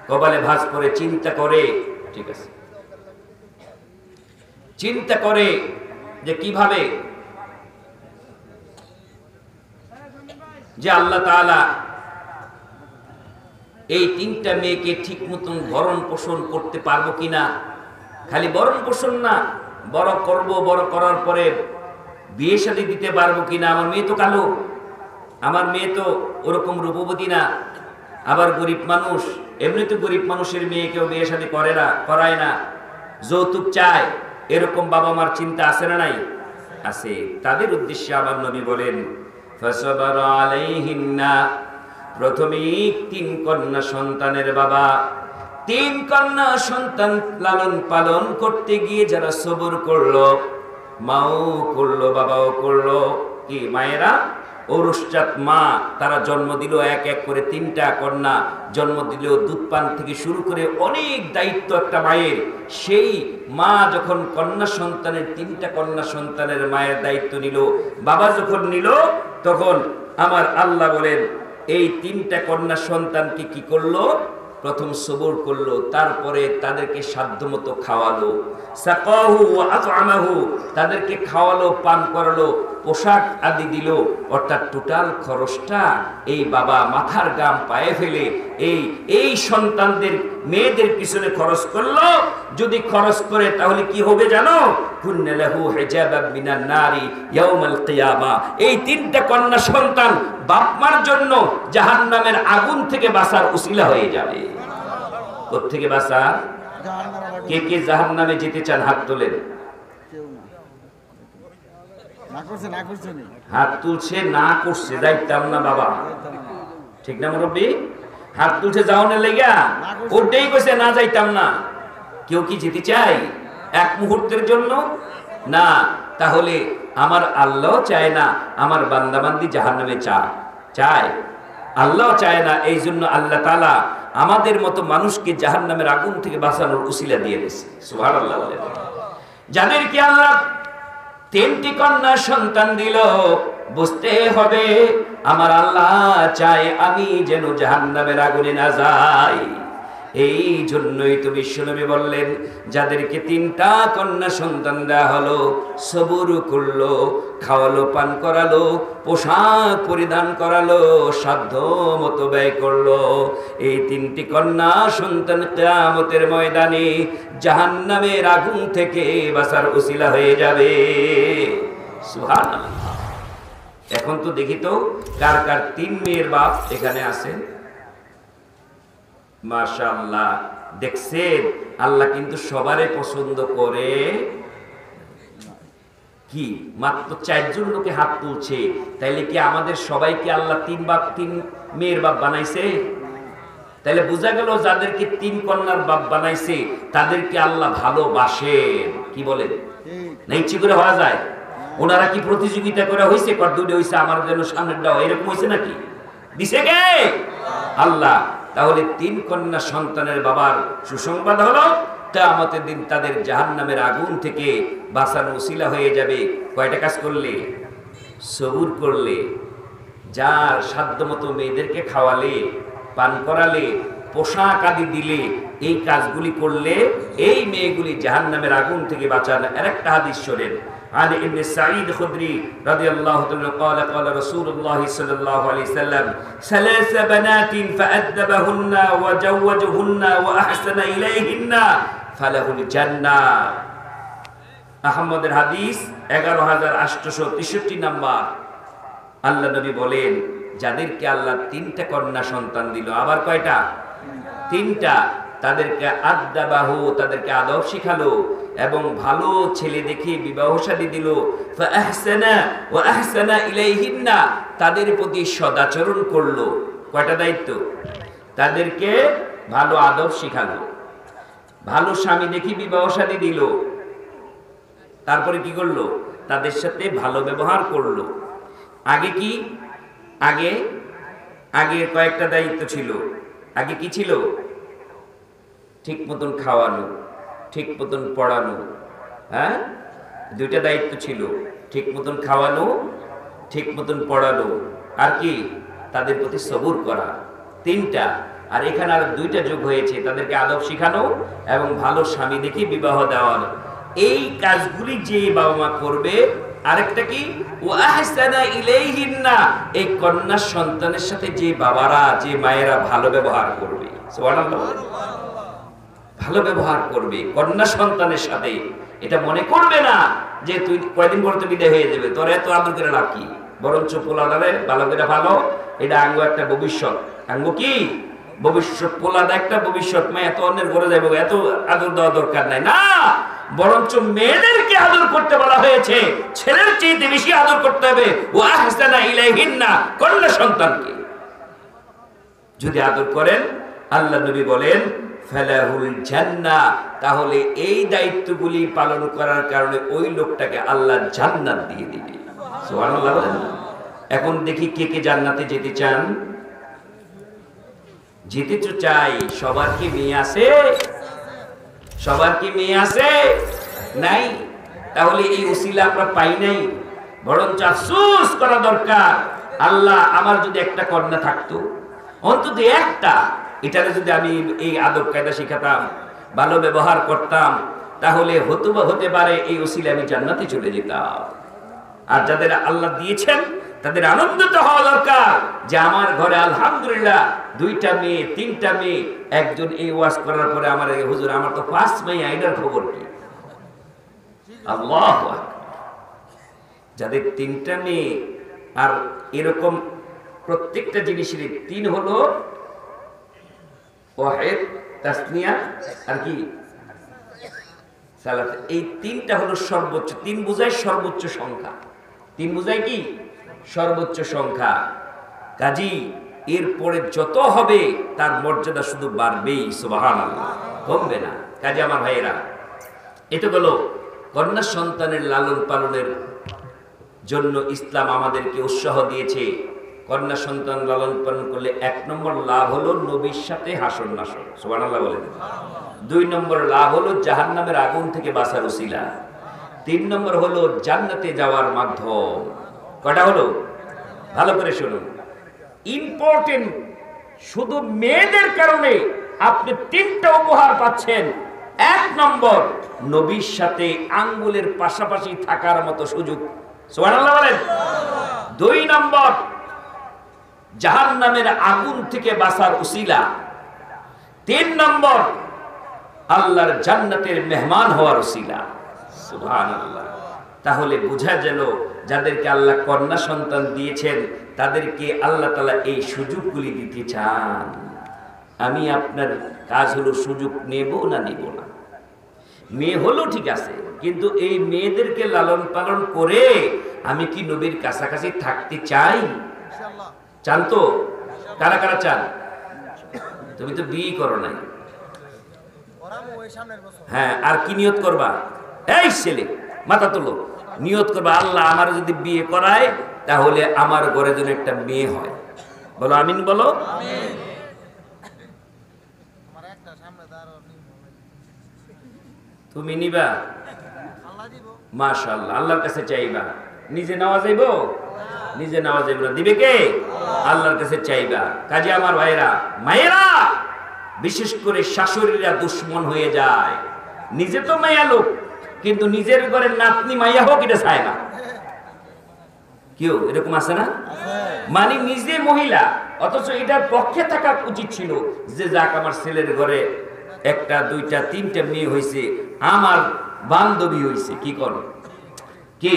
কপালে ভাঁজ পড়ে। চিন্তা করে, ঠিক আছে, চিন্তা করে যে কিভাবে যে আল্লাহ তাআলা এই 3টা মেয়েকে ঠিক মতন ভরণ পোষণ করতে পারবো কিনা। খালি ভরণ পোষণ না, বড় করব, বড় করার পরে বিয়ে শাদী দিতে পারবো কিনা। আমার মেয়ে তো কালো, আমার মেয়ে তো ওরকম রূপবতী না, আবার গরিব মানুষ, এমনি তো গরিব মানুষের মেয়ে কেউ বিয়ে শাদী করে না, করায় না, যৌতুক চায়, এরকম বাবা মার চিন্তা আছে না নাই? আছে। তাদের উদ্দেশ্যে আমার নবী বলেন ফাসবারা আলাইহিন্না, প্রথমেই 3 কন্যা সন্তানের বাবা, 3 কন্যা সন্তান লালন পালন করতে গিয়ে যারা সবর করলো, মাও করলো বাবাও করলো, কি মায়েরা ঔরসজাত মা, তারা জন্ম দিল এক এক করে 3টা কন্যা জন্ম দিল, দুধ পান থেকে শুরু করে অনেক দায়িত্ব একটা মায়ের। সেই মা যখন কন্যা সন্তানের 3টা কন্যা সন্তানের মায়ের দায়িত্ব নিল, বাবা যখন নিল, তখন আমার আল্লাহ বলেন এই 3টা কন্যা সন্তানকে কি করলো? প্রথম সবর করলো, তারপরে তাদেরকে সাধ্যমতো খাওয়ালো, সাকাহু ওয়া আত'আমাহু, তাদেরকে খাওয়ালো, পান করালো, পোশাক আদি দিল। অর্থাৎ টোটাল খরচটা এই বাবা মাথার গাম পায়ে ফেলে এই সন্তানদের মেয়েদের পিছনে খরচ করলো। যদি খরচ করে তাহলে কি হবে জানো? কুন্না লাহু হিজাবাম মিনান নারি ইয়াউমাল কিয়ামা। এই 3টা কন্যা সন্তান বাপ মার জন্য জাহান্নামের আগুন থেকে বাঁচার উসিলা হয়ে যাবে। কোথা থেকে বাঁচা? কে কে জাহান্নামে যেতে চান হাত তোলেন। হাত তুলছে, না করছে যাইতাম না বাবা, ঠিক না মুরব্বী? হাত তুলছে যাওয়ার লেগা, ওটাই কইছে না যাইতাম না। কেউ কি যেতে চাই এক মুহূর্তের জন্য? না। তাহলে আমার আল্লাহ চায় না আমার বান্দাবান্দি জাহান্নামে চায়, আল্লাহ চায় না। এই জন্য আল্লাহ তাআলা আমাদের মতো মানুষকে জাহান্নামের আগুন থেকে বাঁচানোর উসিলা দিয়ে দিয়েছে। সুবহানাল্লাহ। যাদেরকে আল্লাহ 3টি কন্যা সন্তান দিল, বুঝতে হবে আমার আল্লাহ চায় আমি যেন জাহান্নামের আগুনে না যাই। এই জন্যই তো বিশ্বনবী বললেন, যাদেরকে 3টা কন্যা সন্তান দেওয়া হলো, সবুর করলো, খাওয়ালো, পান করালো, পোশাক পরিধান করালো, সাধ্য মতো ব্যয় করলো, এই 3টি কন্যা সন্তান কিয়ামতের ময়দানে জাহান্নামের আগুন থেকে বাঁচার উসিলা হয়ে যাবে। সুবহানাল্লাহ। এখন তো দেখি তো কার কার 3 মেয়ের বাপ এখানে আছেন। মাশাআল্লাহ, দেখছেন আল্লাহ কিন্তু সবারই পছন্দ করে। কি মাত্র 4 জন লোকে হাত তুলছে, তাইলে কি আমাদের সবাইকে আল্লাহ 3 মেয়ের বাপ বানাইছে? তাইলে বোঝা গেল যাদেরকে 3 কন্যার বাপ বানাইছে তাদেরকে আল্লাহ ভালোবাসেন। কি বলেন? না ইচ্ছে করে হওয়া যায়? ওনারা কি প্রতিযোগিতা করে হয়েছে, কর দুটো হয়েছে আমার জন্য সামনের দাও, এরকম হয়েছে নাকি? দিছে কে? আল্লাহ। তাহলে 3 কন্যা সন্তানের বাবার সুসংবাদ হলো কিয়ামতের দিন তাদের জাহান্নামের আগুন থেকে বাঁচানোর উসিলা হয়ে যাবে। কয়টা কাজ করলে? সবুর করলে, যার সাধ্যমতো মেয়েদেরকে খাওয়ালে, পান করালে, পোশাক আদি দিলে, এই কাজগুলি করলে এই মেয়েগুলি জাহান্নামের আগুন থেকে বাঁচানো। আরেকটা হাদিস শোনেন, عن ابن سعيد خدري رضي الله عنه قال قال رسول الله صلى الله عليه وسلم 3 بنات فأدبهن وجوجهن وأحسن إليهن فله الجنة। আহমদের হাদিস 11863 নাম্বার। আল্লাহ নবী বলেন, যাদেরকে আল্লাহ 3টা কন্যা সন্তান দিল, আবার কয়টা? 3টা, তাদেরকে আদ্দাবাহু, তাদেরকে আদব শিখালো এবং ভালো ছেলে দেখে বিবাহ শাদী দিল। ফাআহসানা ওয়া আহসানা ইলাইহিন্না, তাদের প্রতি সদাচরণ করলো। কয়টা দায়িত্ব? তাদেরকে ভালো আদব শিখালো, ভালো স্বামী দেখে বিবাহ শাদী দিল, তারপরে কি করলো? তাদের সাথে ভালো ব্যবহার করলো। আগে কি? আগে কয়েকটা দায়িত্ব ছিল। আগে কি ছিল? ঠিক মতন খাওয়ানো, ঠিক মতন পড়ানো। হ্যাঁ, 2টা দায়িত্ব ছিল, ঠিক মতন খাওয়ানো, ঠিক মতন পড়ানো, আর কি? তাদের প্রতি সবুর করা। 3টা। আর এখানে আর 2টা যোগ হয়েছে, তাদেরকে আদব শিখানো এবং ভালো স্বামী দেখে বিবাহ দেওয়ানো। এই কাজগুলি যে বাবা মা করবে, আরেকটা কি? ওয়া আহসানা ইলাইহিন্না, এই কন্যা সন্তানের সাথে যে বাবারা, যে মায়েরা ভালো ব্যবহার করবে, সুবহানাল্লাহ, ভালো ব্যবহার করবে কন্যা সন্তানের সাথে। এটা মনে করবে না যে তুই কয়দিন পর তো বিদায় হয়ে যাবে, তোর এত আদর করে লাভ কি? বরঞ্চ পোলাটারে ভালো করে ভালো, এটা আঙ্গ একটা ভবিষ্যৎ। আঙ্গ কি? ভবিষ্যৎ। পোলাটা একটা ভবিষ্যৎ। মেয়ে এত অন্যের ঘরে যাবো, এত আদর দেওয়া দরকার নাই। না, বরঞ্চ মেয়েদেরকে আদর করতে বলা হয়েছে, ছেলের চেয়ে বেশি আদর করতে হবে। ওয়া আহসানা ইলাইহিন্না, কন্যা সন্তানকে যদি আদর করেন, আল্লাহ নবী বলেন ফালাহুল জান্নাহ, তাহলে এই দায়িত্বগুলি পালন করার কারণে ওই লোকটাকে আল্লাহ জান্নাত দিয়ে দিবে। সুবহানাল্লাহ বলেন। এখন দেখি কে কে জান্নাতে যেতে চান? যেতে তো চাই। সবার কি মেয়ে আছে? সবার কি মেয়ে আছে? নাই। তাহলে এই উসিলা আমরা পাই নাই। বরঞ্চ আফসোস করা দরকার, আল্লাহ আমার যদি একটা কন্যা থাকতো, অন্তত একটা, এটারে যদি আমি এই আদব কায়দা শিখাতাম, ভালো ব্যবহার করতাম, তাহলে হতে পারে এই উসিলা আমি জান্নাতে চলে যেতাম। আর যাদের আল্লাহ দিয়েছেন তাদের আনন্দিত হওয়া দরকার যে আমার ঘরে আলহামদুলিল্লাহ 2টা মেয়ে, 3টা মেয়ে। একজন এই ওয়াজ করার পরে আমার হুজুর, আমার তো 5 মেয়ে, এটার খবর কি? আল্লাহু আকবার। যাদের 3টা মেয়ে, আর এরকম প্রত্যেকটা জিনিসের 3 হলো ওয়াহিদ, তাসনিয়া, আর কি সালাত। এই 3টা হলো সর্বোচ্চ। 3 বোঝায় সর্বোচ্চ সংখ্যা। 3 বোঝায় কি? সর্বোচ্চ সংখ্যা। কাজী এরপরে যত হবে তার মর্যাদা শুধু বাড়বেই, সুবহানাল্লাহ, কমবে না। কাজী আমার ভাইয়েরা, এটা হলো কন্যা সন্তানের লালন পালনের জন্য ইসলাম আমাদেরকে উৎসাহ দিয়েছে। কন্যা সন্তান লালন পালন করলে 1 নম্বর লাভ হলো নবীর সাথে হাসর নাসর, সুবহানাল্লাহ বলেন। 2 নম্বর লাভ হলো জাহান্নামের আগুন থেকে বাঁচার উসিলা। 3 নম্বর হলো জান্নাতে যাওয়ার মাধ্যম। কয়টা হলো? ভালো করে শুনুন, ইম্পর্টেন্ট। শুধু মেয়েদের কারণে আপনি 3টা উপহার পাচ্ছেন। 1 নম্বর, নবীর সাথে আঙ্গুলের পাশাপাশি থাকার মতো সুযোগ। সুবহানাল্লাহ বলেন। 2 নম্বর, জাহান্নামের আগুন থেকে বাঁচার উসিলা। 3 নম্বর, আল্লাহর জান্নাতের মেহমান হওয়ার উসিলা। সুবহানাল্লাহ। তাহলে বোঝা গেল যাদেরকে আল্লাহ কন্যা সন্তান দিয়েছেন তাদেরকে আল্লাহ তাআলা এই সুযোগগুলি দিতে চান। আমি আপনার কাজ হলো সুযোগ নেব না নিব না। মেয়ে হলো ঠিক আছে, কিন্তু এই মেয়েদেরকে লালন পালন করে আমি কি নবীর কাছাকাছি থাকতে চাই? চান তো? কারা কারা চান? তুমি তো বিয়ে করো নাই। হ্যাঁ, আর কি নিয়ত করবা? এই ছেলে মাথা তোলো, নিয়ত করবা আল্লাহ আমার যদি বিয়ে করায় তাহলে আমার ঘরে যেন একটা মেয়ে হয়। বলো আমিন, বলো আমিন। তুমি নিবা? মাশাআল্লাহ, আল্লাহর কাছে চাইবা। নিজে নেওয়া যাইব? নিজে নেওয়া যাইব না, দিবে কে? আল্লাহর কাছে চাইবা। কাজে আমার ভাইরা, মায়েরা, বিশেষ করে শাশুড়িরা দুশ্মন হয়ে যায়। নিজে তো মায়া লোক, কিন্তু নিজের ঘরে নাতনি মাইয়া হোক এটা চায় না। কেউ এরকম আছে না? মানে নিজে মহিলা, অথচ এটার পক্ষে থাকা উচিত ছিল যে যাক আমার ছেলের ঘরে 1টা 2টা 3টা মেয়ে হয়েছে, আমার বান্ধবী হয়েছে। কি কর কি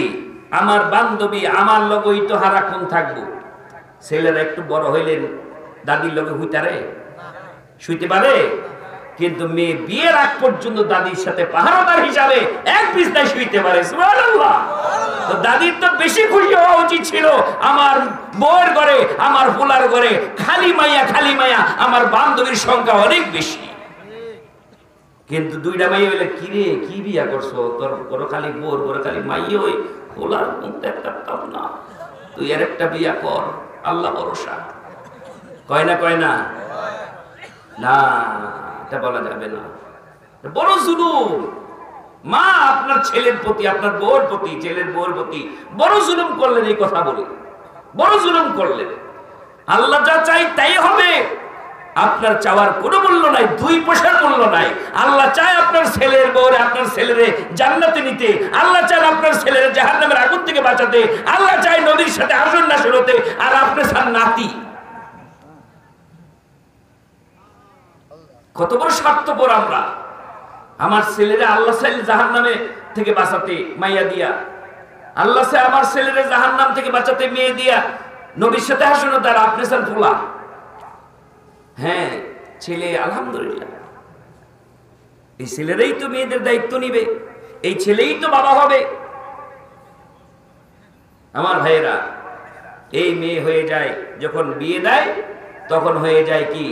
আমার বান্ধবী, আমার লগেই তো হারাক্ষণ থাকবো। ছেলেরা একটু বড় হইলেন দাদির লগে হুইতারে শুইতে পারে, কিন্তু মেয়ে বিয়ের আগ পর্যন্ত দাদির সাথে পাহারাদার হিসাবে এক বিছানায় শুইতে পারে। সুবহানাল্লাহ। তো দাদির তো বেশি খুশি হওয়া উচিত ছিল, আমার বউয়ের ঘরে, আমার ফুলার ঘরে খালি মাইয়া খালি মাইয়া, আমার বান্ধবীর সংখ্যা অনেক বেশি। কিন্তু 2টা মাইয়া হইলে কি রে, কি বিয়া করছো? তোর ঘরে খালি বউর ঘরে খালি মাইয়া, ওই ফুলার মুখটা একটা না, তুই আর একটা বিয়া কর, আল্লাহ ভরসা। কয় না? কয় না? না, এটা বলা যাবে না, বড় জুলুম। মা আপনার ছেলের প্রতি, আপনার বউর প্রতি, ছেলের বউর প্রতি বড় জুলুম করলেন। এই কথা বলে বড় জুলুম করলেন। আল্লাহ যা চাই তাই হবে, আপনার চাওয়ার কোনো মূল্য নাই, 2 পয়সার মূল্য নাই। আল্লাহ চায় আপনার ছেলের বউরে, আপনার ছেলেরে জান্নাতে নিতে, আল্লাহ চায় আপনার ছেলের জাহান্নামের আগুন থেকে বাঁচাতে, আল্লাহ চায় নবীর সাথে আসন নাসর হতে, আর আপনি চান নাতি। কত বড় স্বার্থপর আমরা। আমার ছেলেরা আল্লাহ চাইলে জাহান্নামে থেকে বাঁচাতে মাইয়া দিয়া, আল্লাহ চায় আমার ছেলেরা জাহান্নাম থেকে বাঁচাতে মেয়ে দিয়া, নবীর সাথে আসন হতে, আর আপনি চান ফুলা। হ্যাঁ, ছেলে আলহামদুলিল্লাহ, এই ছেলেরাই তো মেয়েদের দায়িত্ব নিবে, এই ছেলেই তো বাবা হবে। আমার ভাইয়েরা, এই মেয়ে হয়ে যায় যখন বিয়ে দেয়, তখন হয়ে যায় কি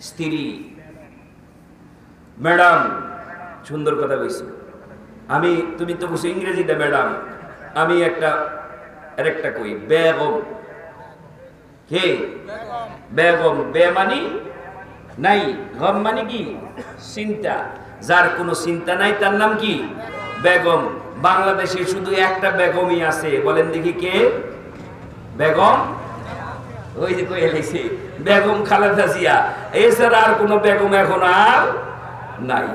স্ত্রী। ম্যাডাম, সুন্দর কথা বলছি আমি, তুমি তো বলছো ইংরেজিতে ম্যাডাম, আমি আরেকটা কই, বেগম। কে? বেগম। বে মানি নাই, গম মানে কি চিন্তা। যার কোনো চিন্তা নাই তার নাম কি? বেগম। বাংলাদেশে শুধু একটা বেগমই আছে, বলেন দেখি কে? বেগম, ওই যে কই এলাইছে বেগম খালেদা জিয়া। এছাড়া আর কোনো বেগম এখন আর নাই।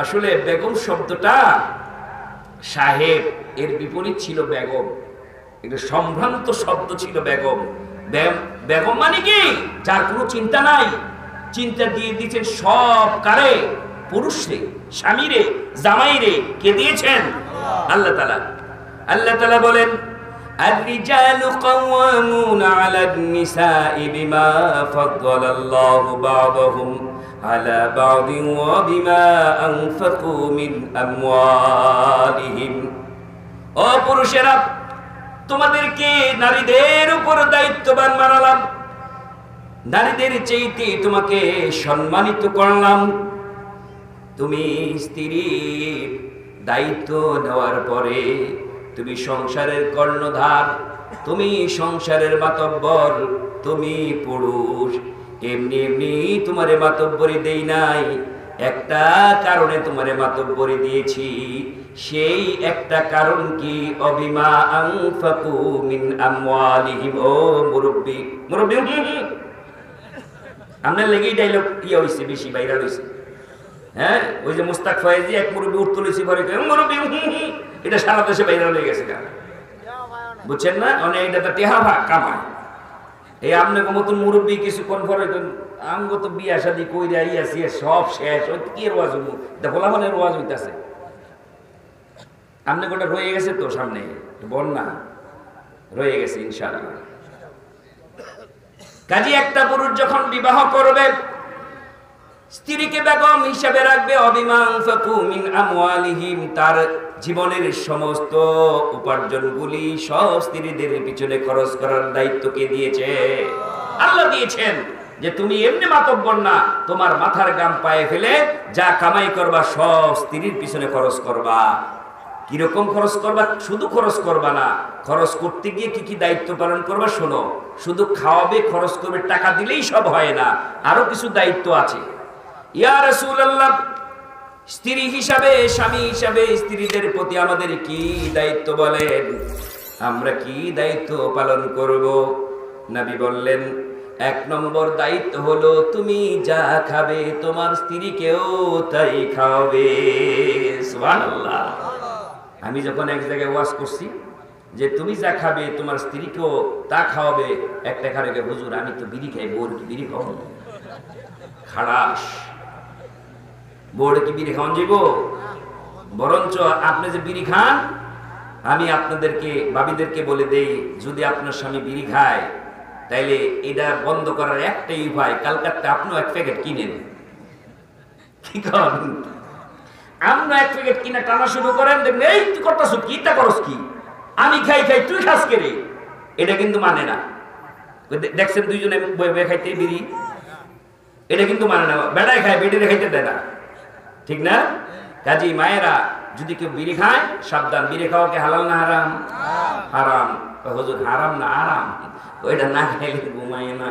আসলে বেগম শব্দটা সাহেব এর বিপরীত ছিল বেগম, একটা সম্ভ্রান্ত শব্দ ছিল বেগম। বেগম মানে কি? যার কোনো চিন্তা নাই। চিন্তা দিয়ে দিয়েছেন সব কারে? পুরুষরে, স্বামীরে, জামাইরে। কে দিয়েছেন? আল্লাহ তাআলা। আল্লাহ তাআলা বলেন, الرجال قوامون على النساء بما فضل الله بعضهم على بعض وبما أنفقوا من أموالهم। ও পুরুষেরা, তোমাদেরকে নারীদের উপর দায়িত্ববান বানালাম, নারীদের চাইতে তোমাকে সম্মানিত করলাম। তুমি স্ত্রীর দায়িত্ব নেওয়ার পরে তুমি সংসারের কর্ণধার, তুমি সংসারের মাতব্বর, তুমি পুরুষ। এমনি এমনি তোমারে মাতব্বরি দেই নাই, একটা কারণে তোমারে মাতব্বরি দিয়েছি। সেই একটা কারণ কি? অবিমা আনফাকু মিন আমওয়ালিহিম। ও মুরব্বি, মুরব্বি আপনার লেগেই ডাইলগ ইয়ে হয়েছে, বেশি ভাইরাল হয়েছে। হ্যাঁ, ওই যে মুস্তাক ফয়েজি এক মুরব্বী উঠতে লইছি পরে মুরব্বী এটা সারা দেশে ভাইরাল হয়ে গেছে, বুঝছেন না? অনেক এটা তো টেহা ভাগ কামায়। এই আপনাকে মতন মুরব্বী কিছুক্ষণ পরে আমগো তো বিয়া শাদি কইরা আইয়াছি সব শেষ, ওই কি রোয়াজ হইব, দেখলা মানে রোয়াজ হইতাছে। আপনি কোটা রয়ে গেছে তো সামনে বন্যা রয়ে গেছে ইনশাআল্লাহ। কাজী একটা পুরুষ যখন বিবাহ করবে স্ত্রীকে বেগম হিসাবে রাখবে। অবিমাংফাকু মিন আমওয়ালিহিম, তার জীবনের সমস্ত উপার্জনগুলি সব স্ত্রীদের পিছনে খরচ করার দায়িত্ব কে দিয়েছে? আল্লাহ দিয়েছেন। যে তুমি এমনি মাতব্বর না, তোমার মাথার গাম পায়ে ফেলে যা কামাই করবা সব স্ত্রীর পিছনে খরচ করবা। কিরকম খরচ করবা? শুধু খরচ করবা না, খরচ করতে গিয়ে কি কি দায়িত্ব পালন করবা শোনো। শুধু খাওয়াবে, খরচ করবে, টাকা দিলেই সব হয় না, আরো কিছু দায়িত্ব আছে। ইয়া রাসূলুল্লাহ, স্ত্রী হিসাবে, স্বামী হিসাবে স্ত্রীদের প্রতি আমাদের কি দায়িত্ব বলেন? আমরা কি দায়িত্ব পালন করব? নবী বললেন, 1 নম্বর দায়িত্ব হলো তুমি যা খাবে তোমার স্ত্রীকেও তাই খাওয়াবে। সুবহানাল্লাহ। আমি যখন এক জায়গায় ওয়াজ করছি যে তুমি যা খাবে তোমার স্ত্রীকেও তা খাওয়াবে, একটা খারেকে হুজুর আমি তো বিড়ি খাই, বোর কি বিড়ি খাওয়াবো? খাড়াস বোর্ডে কি বিড়ি খাওয়ান যাইব? বরঞ্চ আপনি যে বিড়ি খান, আমি আপনাদেরকে ভাবিদেরকে বলে দেই, যদি আপনার স্বামী বিড়ি খায় তাইলে এটা বন্ধ করার একটাই উপায়, কালকাতে আপনিও 1 প্যাকেট কিনেন। কি করেন? আপনি 1 প্যাকেট কিনে টানা শুরু করেন, দেখবেন এই তুই করতেছ কি, তা করস কি, আমি খাই তুই খাস কে রে? এটা কিন্তু মানে না। দেখছেন দুইজনে বয়ে খাইতে বিড়ি, এটা কিন্তু মানে না। বেটায় খায়, বেটিরে খাইতে দেয় না, ঠিক না? কাজী মায়েরা যদি কেউ বিড়ি খায় সাবধান। বিড়ি খাওয়া কি হালাল না হারাম? হারাম। হুজুর হারাম না আরাম, ওইটা না খাইলে ঘুমায় না।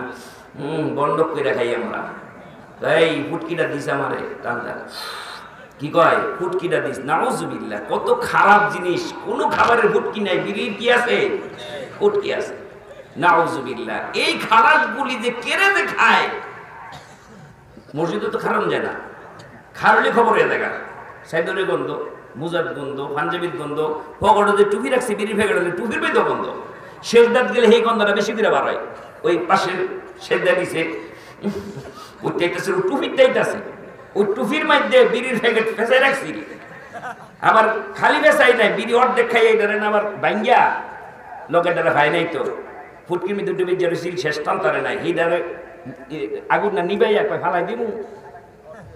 বন্ধক করে খাই আমরা। এই ফুটকিটা দিস আমারে টান্দা, কি কয় ফুটকিটা দিস, নাউজুবিল্লাহ। কত খারাপ জিনিস, কোন খাবারের ফুটকি নাই, বিড়ির কি আছে? ফুটকি আছে। নাউজুবিল্লাহ। এই খারাপগুলি যে কেড়ে যে খায়, মসজিদে তো খারাপ যায় না, খারলে খবর হয়ে দেখা সাইদনের গন্ধ, মুজার গন্ধ, পাঞ্জাবির গন্ধ, পকেটে যে টুপি রাখছে বিড়ি ফেকেটে টুপির বেদ গন্ধ। শেষদাত গেলে সেই গন্ধটা বেশি করে বার হয়। ওই পাশের শেষদা দিছে ওই টাইটাছে, ওই টুপির টাইটাছে, ওই টুপির মধ্যে বিড়ির প্যাকেট ফেঁসাই রাখছি। আবার খালি বেসাই নাই, বিড়ি অর্ধেক খাই এই ধরেন আবার ভাঙ্গিয়া লোকের দ্বারা খাই নাই তো ফুটকির মধ্যে টুপির যে সিল শেষ টানতারে নাই, এই দ্বারা আগুন না নিবাই এক ফালাই দিব।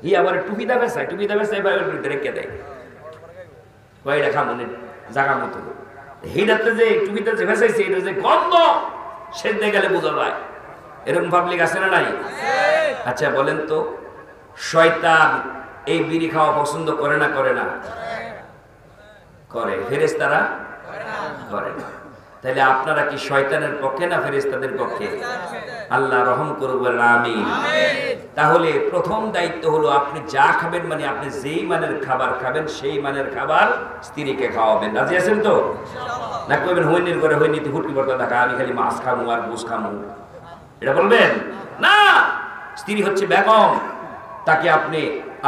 ই আবার টুপিদা বেসায়, টুপিদা বেসাই রেখে দেয়, কয়টা খামনে জাগা মতো। হিডাতে যে টুপিটা যে ভেসাইছে এটা যে গন্ধ সেদ্ধে গেলে বোঝা যায়। এরকম পাবলিক আছে না নাই? আচ্ছা বলেন তো, শয়তান এই বিড়ি খাওয়া পছন্দ করে না করে না? করে। ফেরেশতারা করে না। তাহলে আপনারা কি শয়তানের পক্ষে না ফেরেশতাদের পক্ষে? আল্লাহ রহম করবেন, আমিন। তাহলে প্রথম দায়িত্ব হলো আপনি যা খাবেন, মানে আপনি যেই মানের খাবার খাবেন সেই মানের খাবার স্ত্রীকে খাওয়াবেন। রাজি আছেন তো? না কইবেন হইনির করে হইনিতে হুটকি করতে থাকা, আমি খালি মাছ খামু আর গোশ খামু, এটা বলবেন না। স্ত্রী হচ্ছে বেগম, তাকে আপনি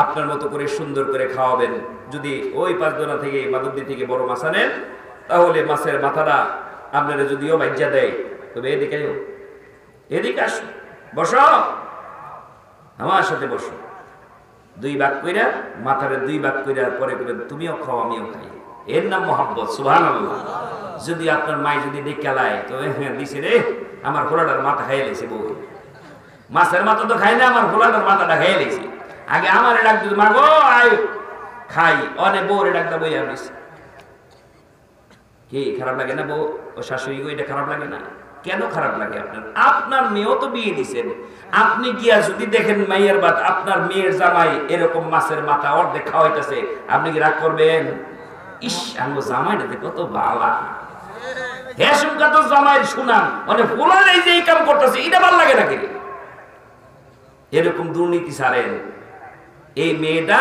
আপনার মতো করে সুন্দর করে খাওয়াবেন। যদি ওই 5 দোনা থেকে মাদুদি থেকে বড় মাছ আনেন, তাহলে মাছের মাথাটা আপনারা যদিও বাজ্যা দেয়, তবে এদিকে আসো, বসো, আমার সাথে বসো, 2 ভাগ কইরা মাথারে 2 ভাগ কইরা পরে করে তুমিও খাও আমিও খাই, এর নাম মহব্বত। সুবহানাল্লাহ। যদি আপনার মাই যদি দেখালায় তো হ্যাঁ দিছে রে, আমার ফোলাটার মাথা খাইয়ে লেছে বউ, মাছের মাথা তো খাই না, আমার ফোলাটার মাথাটা খাইয়ে লেছে। আগে আমার ডাক দিল, মা গো আয় খাই, অনেক বউরে ডাকটা বই আনিস। কি খারাপ লাগে না বউ ও শাশুড়ি গো? এটা খারাপ লাগে না? কেন খারাপ লাগে? আপনার মেয়েও তো বিয়ে দিছেন, আপনি গিয়া যদি দেখেন মাইয়ের বাত আপনার মেয়ের জামাই এরকম মাছের মাথা অর্ধেক খাওয়াইতেছে, আপনি কি রাগ করবেন? ইস আমার জামাইটাতে কত বালা, হ্যাঁ শুনকা তো জামাইয়ের শুনাম মানে বলার এই যে এই কাম করতেছে, এটা ভালো লাগে নাকি? এরকম দুর্নীতি ছাড়েন। এই মেয়েটা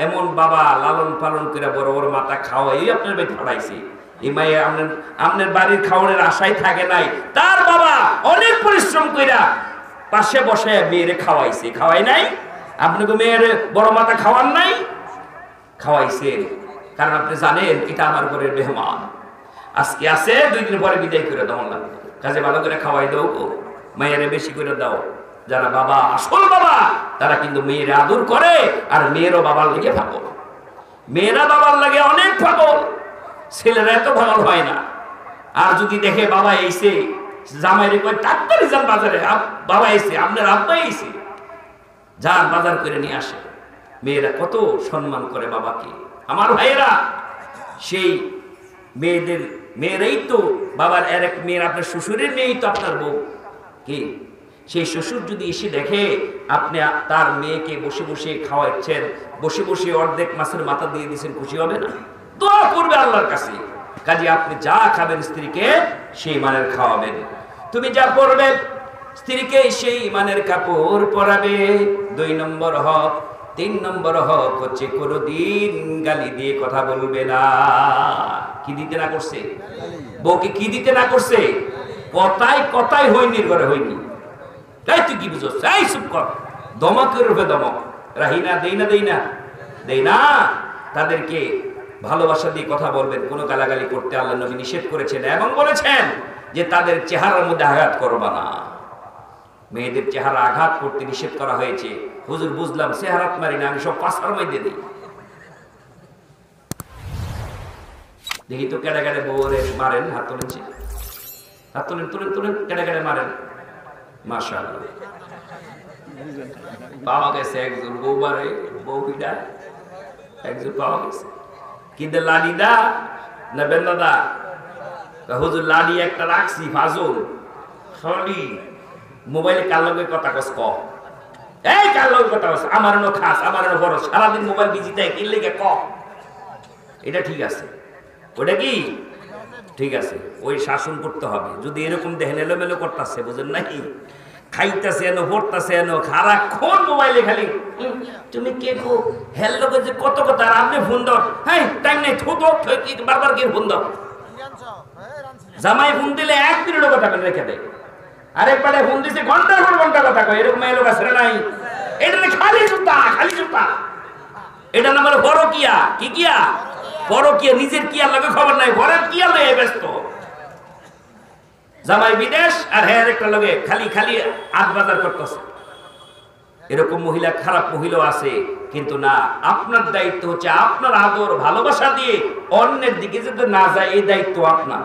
এমন বাবা লালন পালন করে বড় বড় মাথা খাওয়াই আপনার বাড়ি ছড়াইছে। এই মায়ে আপনার বাড়ির খাওয়ানোর আশাই থাকে নাই, তার বাবা অনেক পরিশ্রম কইরা পাশে বসে মেয়েরে খাওয়াইছে, খাওয়াই নাই? আপনাকে মেয়ের বড় মাথা খাওয়ান নাই? খাওয়াইছেন, কারণ আপনি জানেন এটা আমার ঘরের মেহমান, আজকে আছে 2 দিন পরে বিদায় করে দাও না, কাজে ভালো করে খাওয়াই দাও গো, মেয়েরে বেশি করে দাও। যারা বাবা, আসল বাবা, তারা কিন্তু মেয়ের আদর করে, আর মেয়েরও বাবার লেগে পাগল। মেয়েরা বাবার লাগে অনেক পাগল, ছেলেরা এত পাগল হয় না। আর যদি দেখে বাবা এসে, জামাইরে কয় তাড়াতাড়ি যান বাজারে, বাবা এসে, আপনার আব্বা এসে, যান বাজার করে নিয়ে আসে। মেয়েরা কত সম্মান করে বাবাকে। আমার ভাইয়েরা, সেই মেয়েরাই তো বাবার আর এক মেয়ের, আপনার শ্বশুরের মেয়েই তো আপনার বউ। কি সেই শ্বশুর যদি এসে দেখে আপনি তার মেয়েকে বসে বসে খাওয়াচ্ছেন, বসে বসে অর্ধেক মাছের মাথা দিয়ে দিয়েছেন, খুশি হবে না? দোয়া করবে আল্লাহর কাছে। কাজে আপনি যা খাবেন স্ত্রীকে সেই মানের খাওয়াবেন, তুমি যা পরবেন স্ত্রীকে সেই মানের কাপড় পরাবে। 2 নম্বর হক। 3 নম্বর হক হচ্ছে কোনোদিন গালি দিয়ে কথা বলবে না। কি দিতে না করছে? বউকে কি দিতে না করছে? কথায় কথায় হয়নি, ঘরে হয়নি। তাই তুই কি বুঝছ? এই চুপ কর, দমকের রূপে দমক। রাহি না, দেই না, দেই না, দেই না। তাদেরকে ভালোবাসা দিয়ে কথা বলবেন, কোনো গালাগালি করতে আল্লাহ নবী নিষেধ করেছেন এবং বলেছেন যে তাদের চেহারার মধ্যে আঘাত করবা না। মেয়েদের চেহারা আঘাত করতে নিষেধ করা হয়েছে। হুজুর বুঝলাম, চেহারাত মারি না, আমি সব পাশার মধ্যে দিই। দেখি তো কেডা কেডা বউরে মারেন, হাত তোলেন, হাত তোলেন, তোলেন তোলেন, কেডা কেডা মারেন। মাশাআল্লাহ, পাওয়া গেছে একজন বউ মারে, বউ পিটা একজন পাওয়া গেছে। কিন্তু লাডিদা না বেন্দাদা? হুজুর লাডি একটা রাখছি, ফাজল খালি মোবাইলে কার লগে কথা কস, ক এই কার লগে কথা কস, আমার নো খাস, আমার নো বড়, সারাদিন মোবাইল বিজি থাকে, কি লেগে ক। এটা ঠিক আছে? ওটা কি ঠিক আছে? ওই শাসন করতে হবে। যদি এরকম দেখেন এলোমেলো করতেছে, বুঝেন নাকি, খাইতেছে এনো, পড়তেছে এনো, সারাক্ষণ মোবাইলে খালি তুমি কে গো, হেল লোক যে কত কথা, আর আপনি ফোন দাও, হ্যাঁ টাইম নেই, থুতো বারবার কে ফোন দাও। জামাই ফোন দিলে 1 মিনিটও কথা রেখে দেয়, আরেকবারে ফোন দিছে ঘন্টার পর ঘন্টা কথা কয়। এরকম মেয়ে লোক আছে নাই? এটা খালি জুতা, খালি জুতা। এটা নাম হলো বড় কিয়া। কি কিয়া? বড় কিয়া। নিজের কিয়ার লাগে খবর নাই, ঘরের কিয়া লয়ে ব্যস্ত। জামাই বিদেশ আর হ্যাঁ একটা লগে খালি খালি আট বাজার করতেছে। এরকম মহিলা, খারাপ মহিলাও আছে, কিন্তু না, আপনার দায়িত্ব হচ্ছে আপনার আদর ভালোবাসা দিয়ে অন্যের দিকে যাতে না যায়, এই দায়িত্ব আপনার।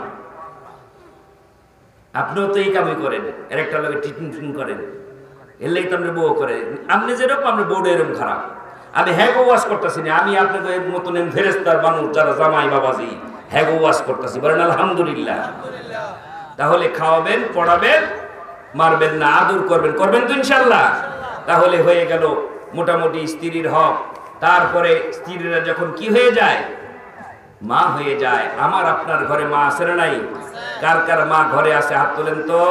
আপনিও তো এই কামই করেন, এর একটা লগে ট্রিটমেন্ট করেন, এর লাগে তো আপনি বউ করে। আপনি যেরকম আপনার বউটা এরকম খারাপ। আমি হ্যাগো ওয়াশ করতেছি না, আমি আপনাকে মতন ফেরেস্তার মানুষ যারা জামাই বাবাজি, হ্যাগো ওয়াশ করতেছি, বলেন আলহামদুলিল্লাহ। তাহলে খাওয়াবেন, পড়াবেন, মারবেন না, আদর করবেন, করবেন তো ইনশাল্লাহ। তাহলে হয়ে গেল মোটামুটি স্ত্রীর হক। তারপরে স্ত্রীরা যখন কি হয়ে যায়, মা হয়ে যায়। আমার আপনার ঘরে মা আছে না নাই? কার কার মা ঘরে আছে হাত তোলেন তো,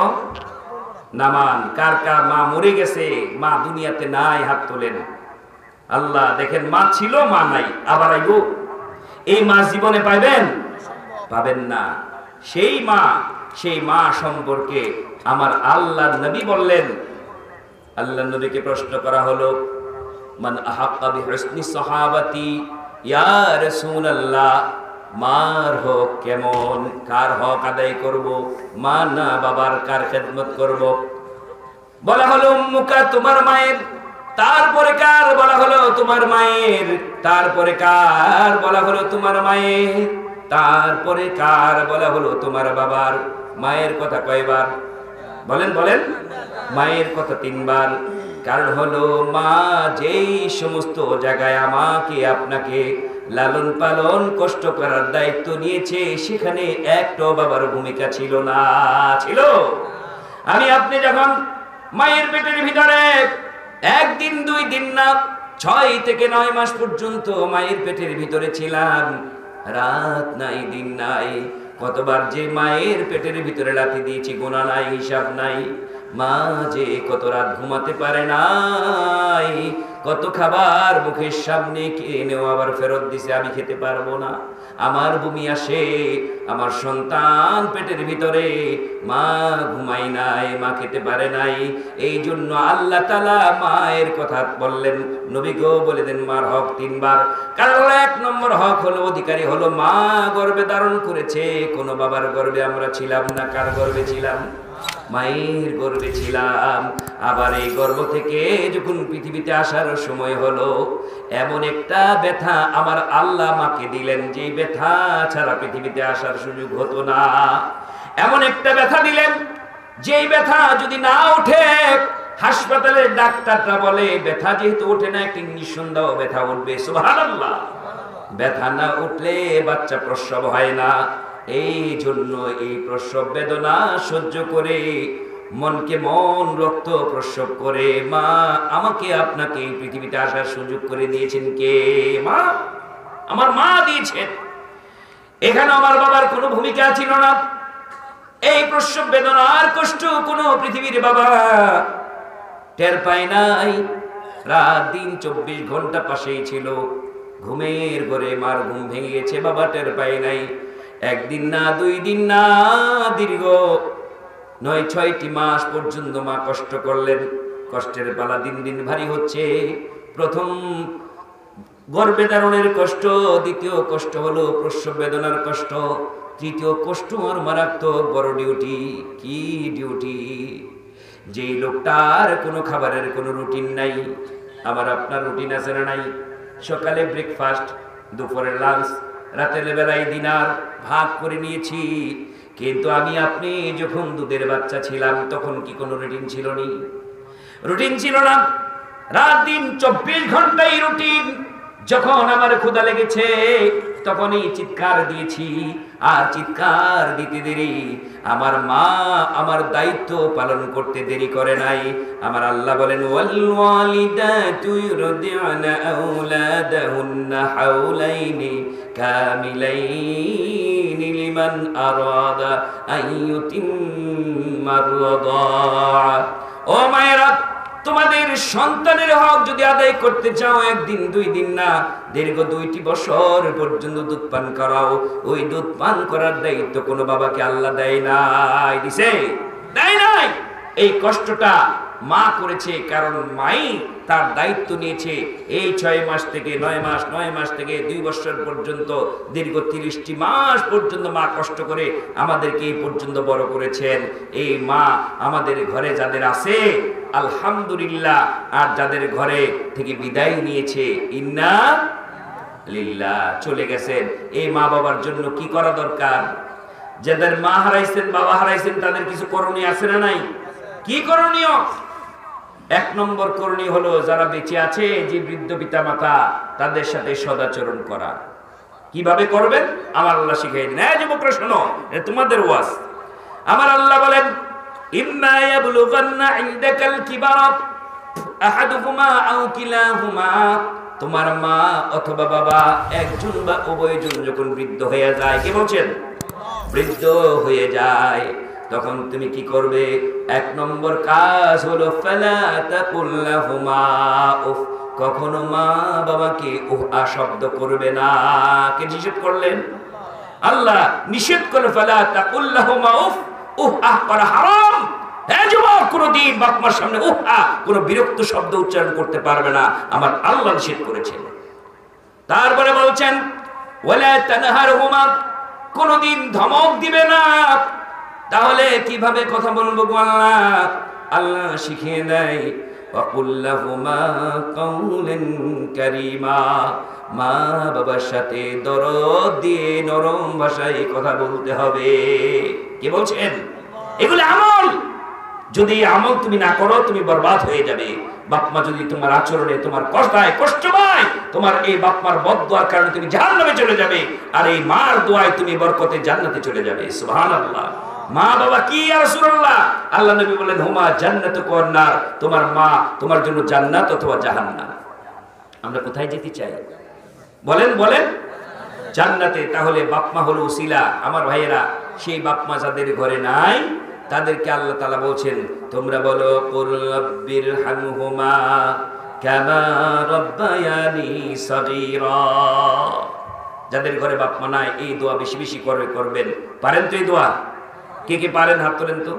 নামান। কার কার মা মরে গেছে, মা দুনিয়াতে নাই, হাত তোলেন। আল্লাহ দেখেন, মা ছিল, মা নাই, আবার আইব। এই মা জীবনে পাইবেন? পাবেন না। সেই মা সম্পর্কে আমার আল্লাহর নবী বললেন, আল্লাহর নবীকে প্রশ্ন করা হলো, মান আহাক্কা বিহুসনি সাহাবাতি ইয়া রাসূলুল্লাহ, মার হক কেমন, কার হক আদায় করব, মা না বাবার কার খেদমত করব? বলা হলো উম্মুকা, তোমার মায়ের। তারপরে কার? বলা হলো তোমার মায়ের। তারপরে কার? বলা হলো তোমার মায়ের। তারপরে কার? বলা হলো তোমার বাবার। মায়ের কথা কয়বার? বলেন বলেন। মায়ের কথা 3 বার। কারণ হলো মা যেই সমস্ত জায়গায় আমাকে আপনাকে লালন পালন কষ্ট করার দায়িত্ব নিয়েছে, সেখানে একটাও বাবার ভূমিকা ছিল না। ছিল? আমি আপনি যখন মায়ের পেটের ভিতরে 1 দিন 2 দিন না, 6 থেকে 9 মাস পর্যন্ত মায়ের পেটের ভিতরে ছিলাম, রাত নাই দিন নাই, কতবার যে মায়ের পেটের ভিতরে লাথি দিয়েছি গোনা নাই, হিসাব নাই। মা যে কত রাত ঘুমাতে পারে নাই, কত খাবার মুখের সামনে খেয়ে নেও আবার ফেরত দিছে, আমি খেতে পারবো না। আমার বমি আসে, আমার সন্তান পেটের ভিতরে, মা ঘুমাই নাই, মা খেতে পারে নাই। এই জন্য আল্লাহ তাআলা মায়ের কথা বললেন, নবী গো বলে দেন মার হক 3 বার। কারণ 1 নম্বর হক হলো, অধিকারী হলো মা গর্ভে ধারণ করেছে। কোন বাবার গর্ভে আমরা ছিলাম না, কার গর্ভে ছিলাম? মায়ের গর্ভে ছিলাম। আবার এই গর্ভ থেকে যখন পৃথিবীতে আসার সময় হলো, এমন একটা ব্যথা আমার আল্লাহ মাকে দিলেন, যে ব্যথা ছাড়া পৃথিবীতে আসার সুযোগ হতো না। এমন একটা ব্যথা দিলেন, যেই ব্যথা যদি না ওঠে, হাসপাতালের ডাক্তাররা বলে ব্যথা যেহেতু ওঠে না, একটা ইঞ্জেকশন দাও, ব্যথা উঠবে। সুবহানাল্লাহ। ব্যথা না উঠলে বাচ্চা প্রসব হয় না। এই জন্য এই প্রসব বেদনা সহ্য করে মনকে মন রক্ত প্রসব করে মা আমাকে আপনাকে এই পৃথিবীতে আসার সুযোগ করে দিয়েছেন কে? মা। আমার মা দিয়েছেন। এখানে আমার বাবার কোনো ভূমিকা ছিল না। এই প্রসব বেদনার কষ্ট কোনো পৃথিবীর বাবা টের পায় নাই। রাত দিন 24 ঘন্টা পাশেই ছিল। ঘুমের ঘরে মার ঘুম ভেঙে গেছে, বাবা টের পায় নাই। 1 দিন না, 2 দিন না, দীর্ঘ 9-6টি মাস পর্যন্ত মা কষ্ট করলেন। কষ্টের পালা দিন দিন ভারী হচ্ছে। প্রথম গর্ভে ধারণের কষ্ট, দ্বিতীয় কষ্ট হলো প্রসব বেদনার কষ্ট, তৃতীয় কষ্ট আর মারাত্মক বড় ডিউটি। কি ডিউটি? যেই লোকটার কোনো খাবারের কোনো রুটিন নাই, আমার আপনার রুটিন আছে না নাই? সকালে ব্রেকফাস্ট, দুপুরের লাঞ্চ, রাতের বেলায় ডিনার ভাগ করে নিয়েছি। কিন্তু আমি আপনি যখন দুধের বাচ্চা ছিলাম তখন কি কোনো রুটিন ছিল নি? রুটিন ছিল না। রাত দিন 24 ঘন্টাই রুটিন। যখন আমার ক্ষুধা লেগেছে তখনই চিৎকার দিয়েছি, আর চিৎকার দিতে দেরি আমার মা আমার দায়িত্ব পালন করতে দেরি করে নাই। আমার আল্লাহ বলেন, ওয়াল ওয়ালিদাতু ইউরদি'না আওলাদাহুন্না হাওলাইনি কামিলাইনি লিমান আরাদা আইয়ুতিম্মার রাদা। ও মায়েরা, তোমাদের সন্তানের হক যদি আদায় করতে চাও, 1 দিন 2 দিন না, দীর্ঘ 2টি বছর পর্যন্ত দুধ পান করাও। ওই দুধ পান করার দায়িত্ব কোনো বাবাকে আল্লাহ দেয় নাই। দিছে? দেয় নাই। এই কষ্টটা মা করেছে, কারণ মাই তার দায়িত্ব নিয়েছে। এই 6 মাস থেকে 9 মাস, 9 মাস থেকে 2 বছর পর্যন্ত দীর্ঘ 30টি মাস পর্যন্ত মা কষ্ট করে আমাদেরকে এই পর্যন্ত বড় করেছেন। এই মা আমাদের ঘরে যাদের আছে আলহামদুলিল্লাহ, আর যাদের ঘরে থেকে বিদায় নিয়েছে ইন্না লিল্লাহ, চলে গেছেন, এই মা বাবার জন্য কি করা দরকার? যাদের মা হারাইছেন, বাবা হারাইছেন, তাদের কিছু করণীয় আছে না নাই? কি করণীয়? 1 নম্বর করণীয় হলো, যারা বেঁচে আছে, যে বৃদ্ধ পিতা মাতা, তাদের সাথে সদাচরণ করা। কিভাবে করবেন আমার আল্লাহ শিখিয়ে দিন। হ্যাঁ যুবকরা শোনো, এটা তোমাদের ওয়াজ। আমার আল্লাহ বলেন, ইম্মা ইয়াবলুগান্না ইনদাকাল কিবারা আহাদুহুমা আও কিলাহুমা, তোমার মা অথবা বাবা, একজন বা উভয়জন যখন বৃদ্ধ হয়ে যায়, কি বলছেন? বৃদ্ধ হয়ে যায়, তখন তুমি কি করবে? 1 নম্বর কাজ হলো ফালা তাকুল লাহুমা উফ, কখনো মা বাবাকে উহ আ শব্দ করবে না। কে নিষেধ করলেন? আল্লাহ নিষেধ করে, ফালা তাকুল লাহুমা উফ, উহ আহ করা হারাম। হ্যাঁ যুবক, কোনদিন বাপ মার সামনে উহ আহ কোনো বিরক্ত শব্দ উচ্চারণ করতে পারবে না, আমার আল্লাহ নিষেধ করেছেন। তারপরে বলছেন ওয়ালা তানহারহুমা, কোনদিন ধমক দিবে না। তাহলে কিভাবে কথা বলবো গো আল্লাহ? আল্লাহ শিখিয়ে দেয়, ওয়াকুল লাহুমা কাওলান কারীমা, মা বাবার সাথে দরদ দিয়ে নরম ভাষায় কথা বলতে হবে। কি বলছেন? এগুলো আমল। যদি আমল তুমি না করো, তুমি বরবাদ হয়ে যাবে। বাপ মা যদি তোমার আচরণে, তোমার কথায় কষ্ট পায়, তোমার এই বাপ মার বদদোয়ার কারণে তুমি জাহান্নামে চলে যাবে, আর এই মার দোয়ায় তুমি বরকতে জান্নাতে চলে যাবে। সুবহানাল্লাহ। মা বাবা কি ইয়া রাসূলুল্লাহ? আল্লাহ নবী বলেন, হুমা জান্নাতু ওয়ান নার, তোমার মা তোমার জন্য জান্নাত অথবা জাহান্নাম। আমরা কোথায় যেতে চাই? বলেন বলেন, জান্নাতে। তাহলে বাপ মা হলো উসিলা। আমার ভাইয়েরা, সেই বাপ মা যাদের ঘরে নাই, তাদেরকে আল্লাহ তাআলা বলছেন, তোমরা বলো কুল রাব্বিরহামহুমা কামা রাব্বায়ানি সাগীরা, যাদের ঘরে বাপ মা নাই এই দোয়া বেশি বেশি করবেন। পারেন তো এই দোয়া? কে কে পারেন হাত তোলেন তো।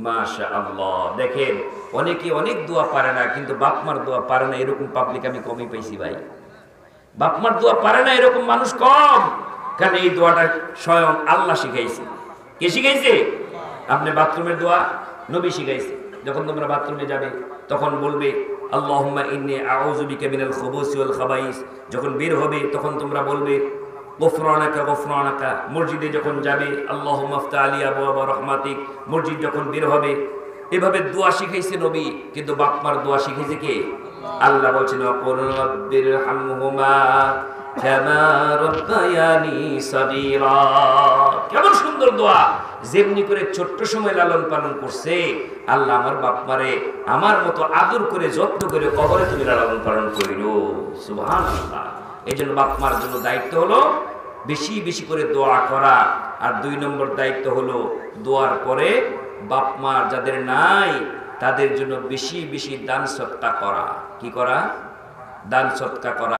মাশাআল্লাহ। দেখেন অনেকে অনেক দোয়া পারে না, কিন্তু বাপ মার দোয়া পারে না এরকম পাবলিক আমি কমই পাইছি ভাই। বাপ মার দোয়া পারে না এরকম মানুষ কম, কারণ এই দোয়াটা স্বয়ং আল্লাহ শিখাইছে। কে শিখাইছে? আপনি বাথরুমের দোয়া নবী শিখাইছে। যখন তোমরা বাথরুমে যাবে তখন বলবে আল্লাহুম্মা ইন্নী আউযু বিকা মিনাল খুবুসি ওয়াল খাবাইস। যখন বের হবে তখন তোমরা বলবে গফরানাকা গফরানাকা। মসজিদে যখন যাবে আল্লাহুম্মা আফতাহ আলী আবওয়াবা রাহমাতিক। মসজিদ যখন বের হবে এভাবে দোয়া শিখাইছে নবী, কিন্তু বাপ মার দোয়া শিখাইছে কে? আল্লাহ বলছেন ওয়াকুর রাব্বিরহামহুমা কামা রাব্বায়ানি সাগীরা। কেমন সুন্দর দোয়া! যেমনি করে ছোট্ট সময় লালন পালন করছে, আল্লাহ আমার বাপ মারে আমার মতো আদর করে যত্ন করে কবরে তুমি লালন পালন করিলো। সুবহানাল্লাহ। এই জন্য বাপ মার জন্য দায়িত্ব হলো বেশি বেশি করে দোয়া করা। আর 2 নম্বর দায়িত্ব হলো দোয়ার পরে বাপ মার যাদের নাই তাদের জন্য বেশি বেশি দান সদকা করা। কি করা? দান সদকা করা।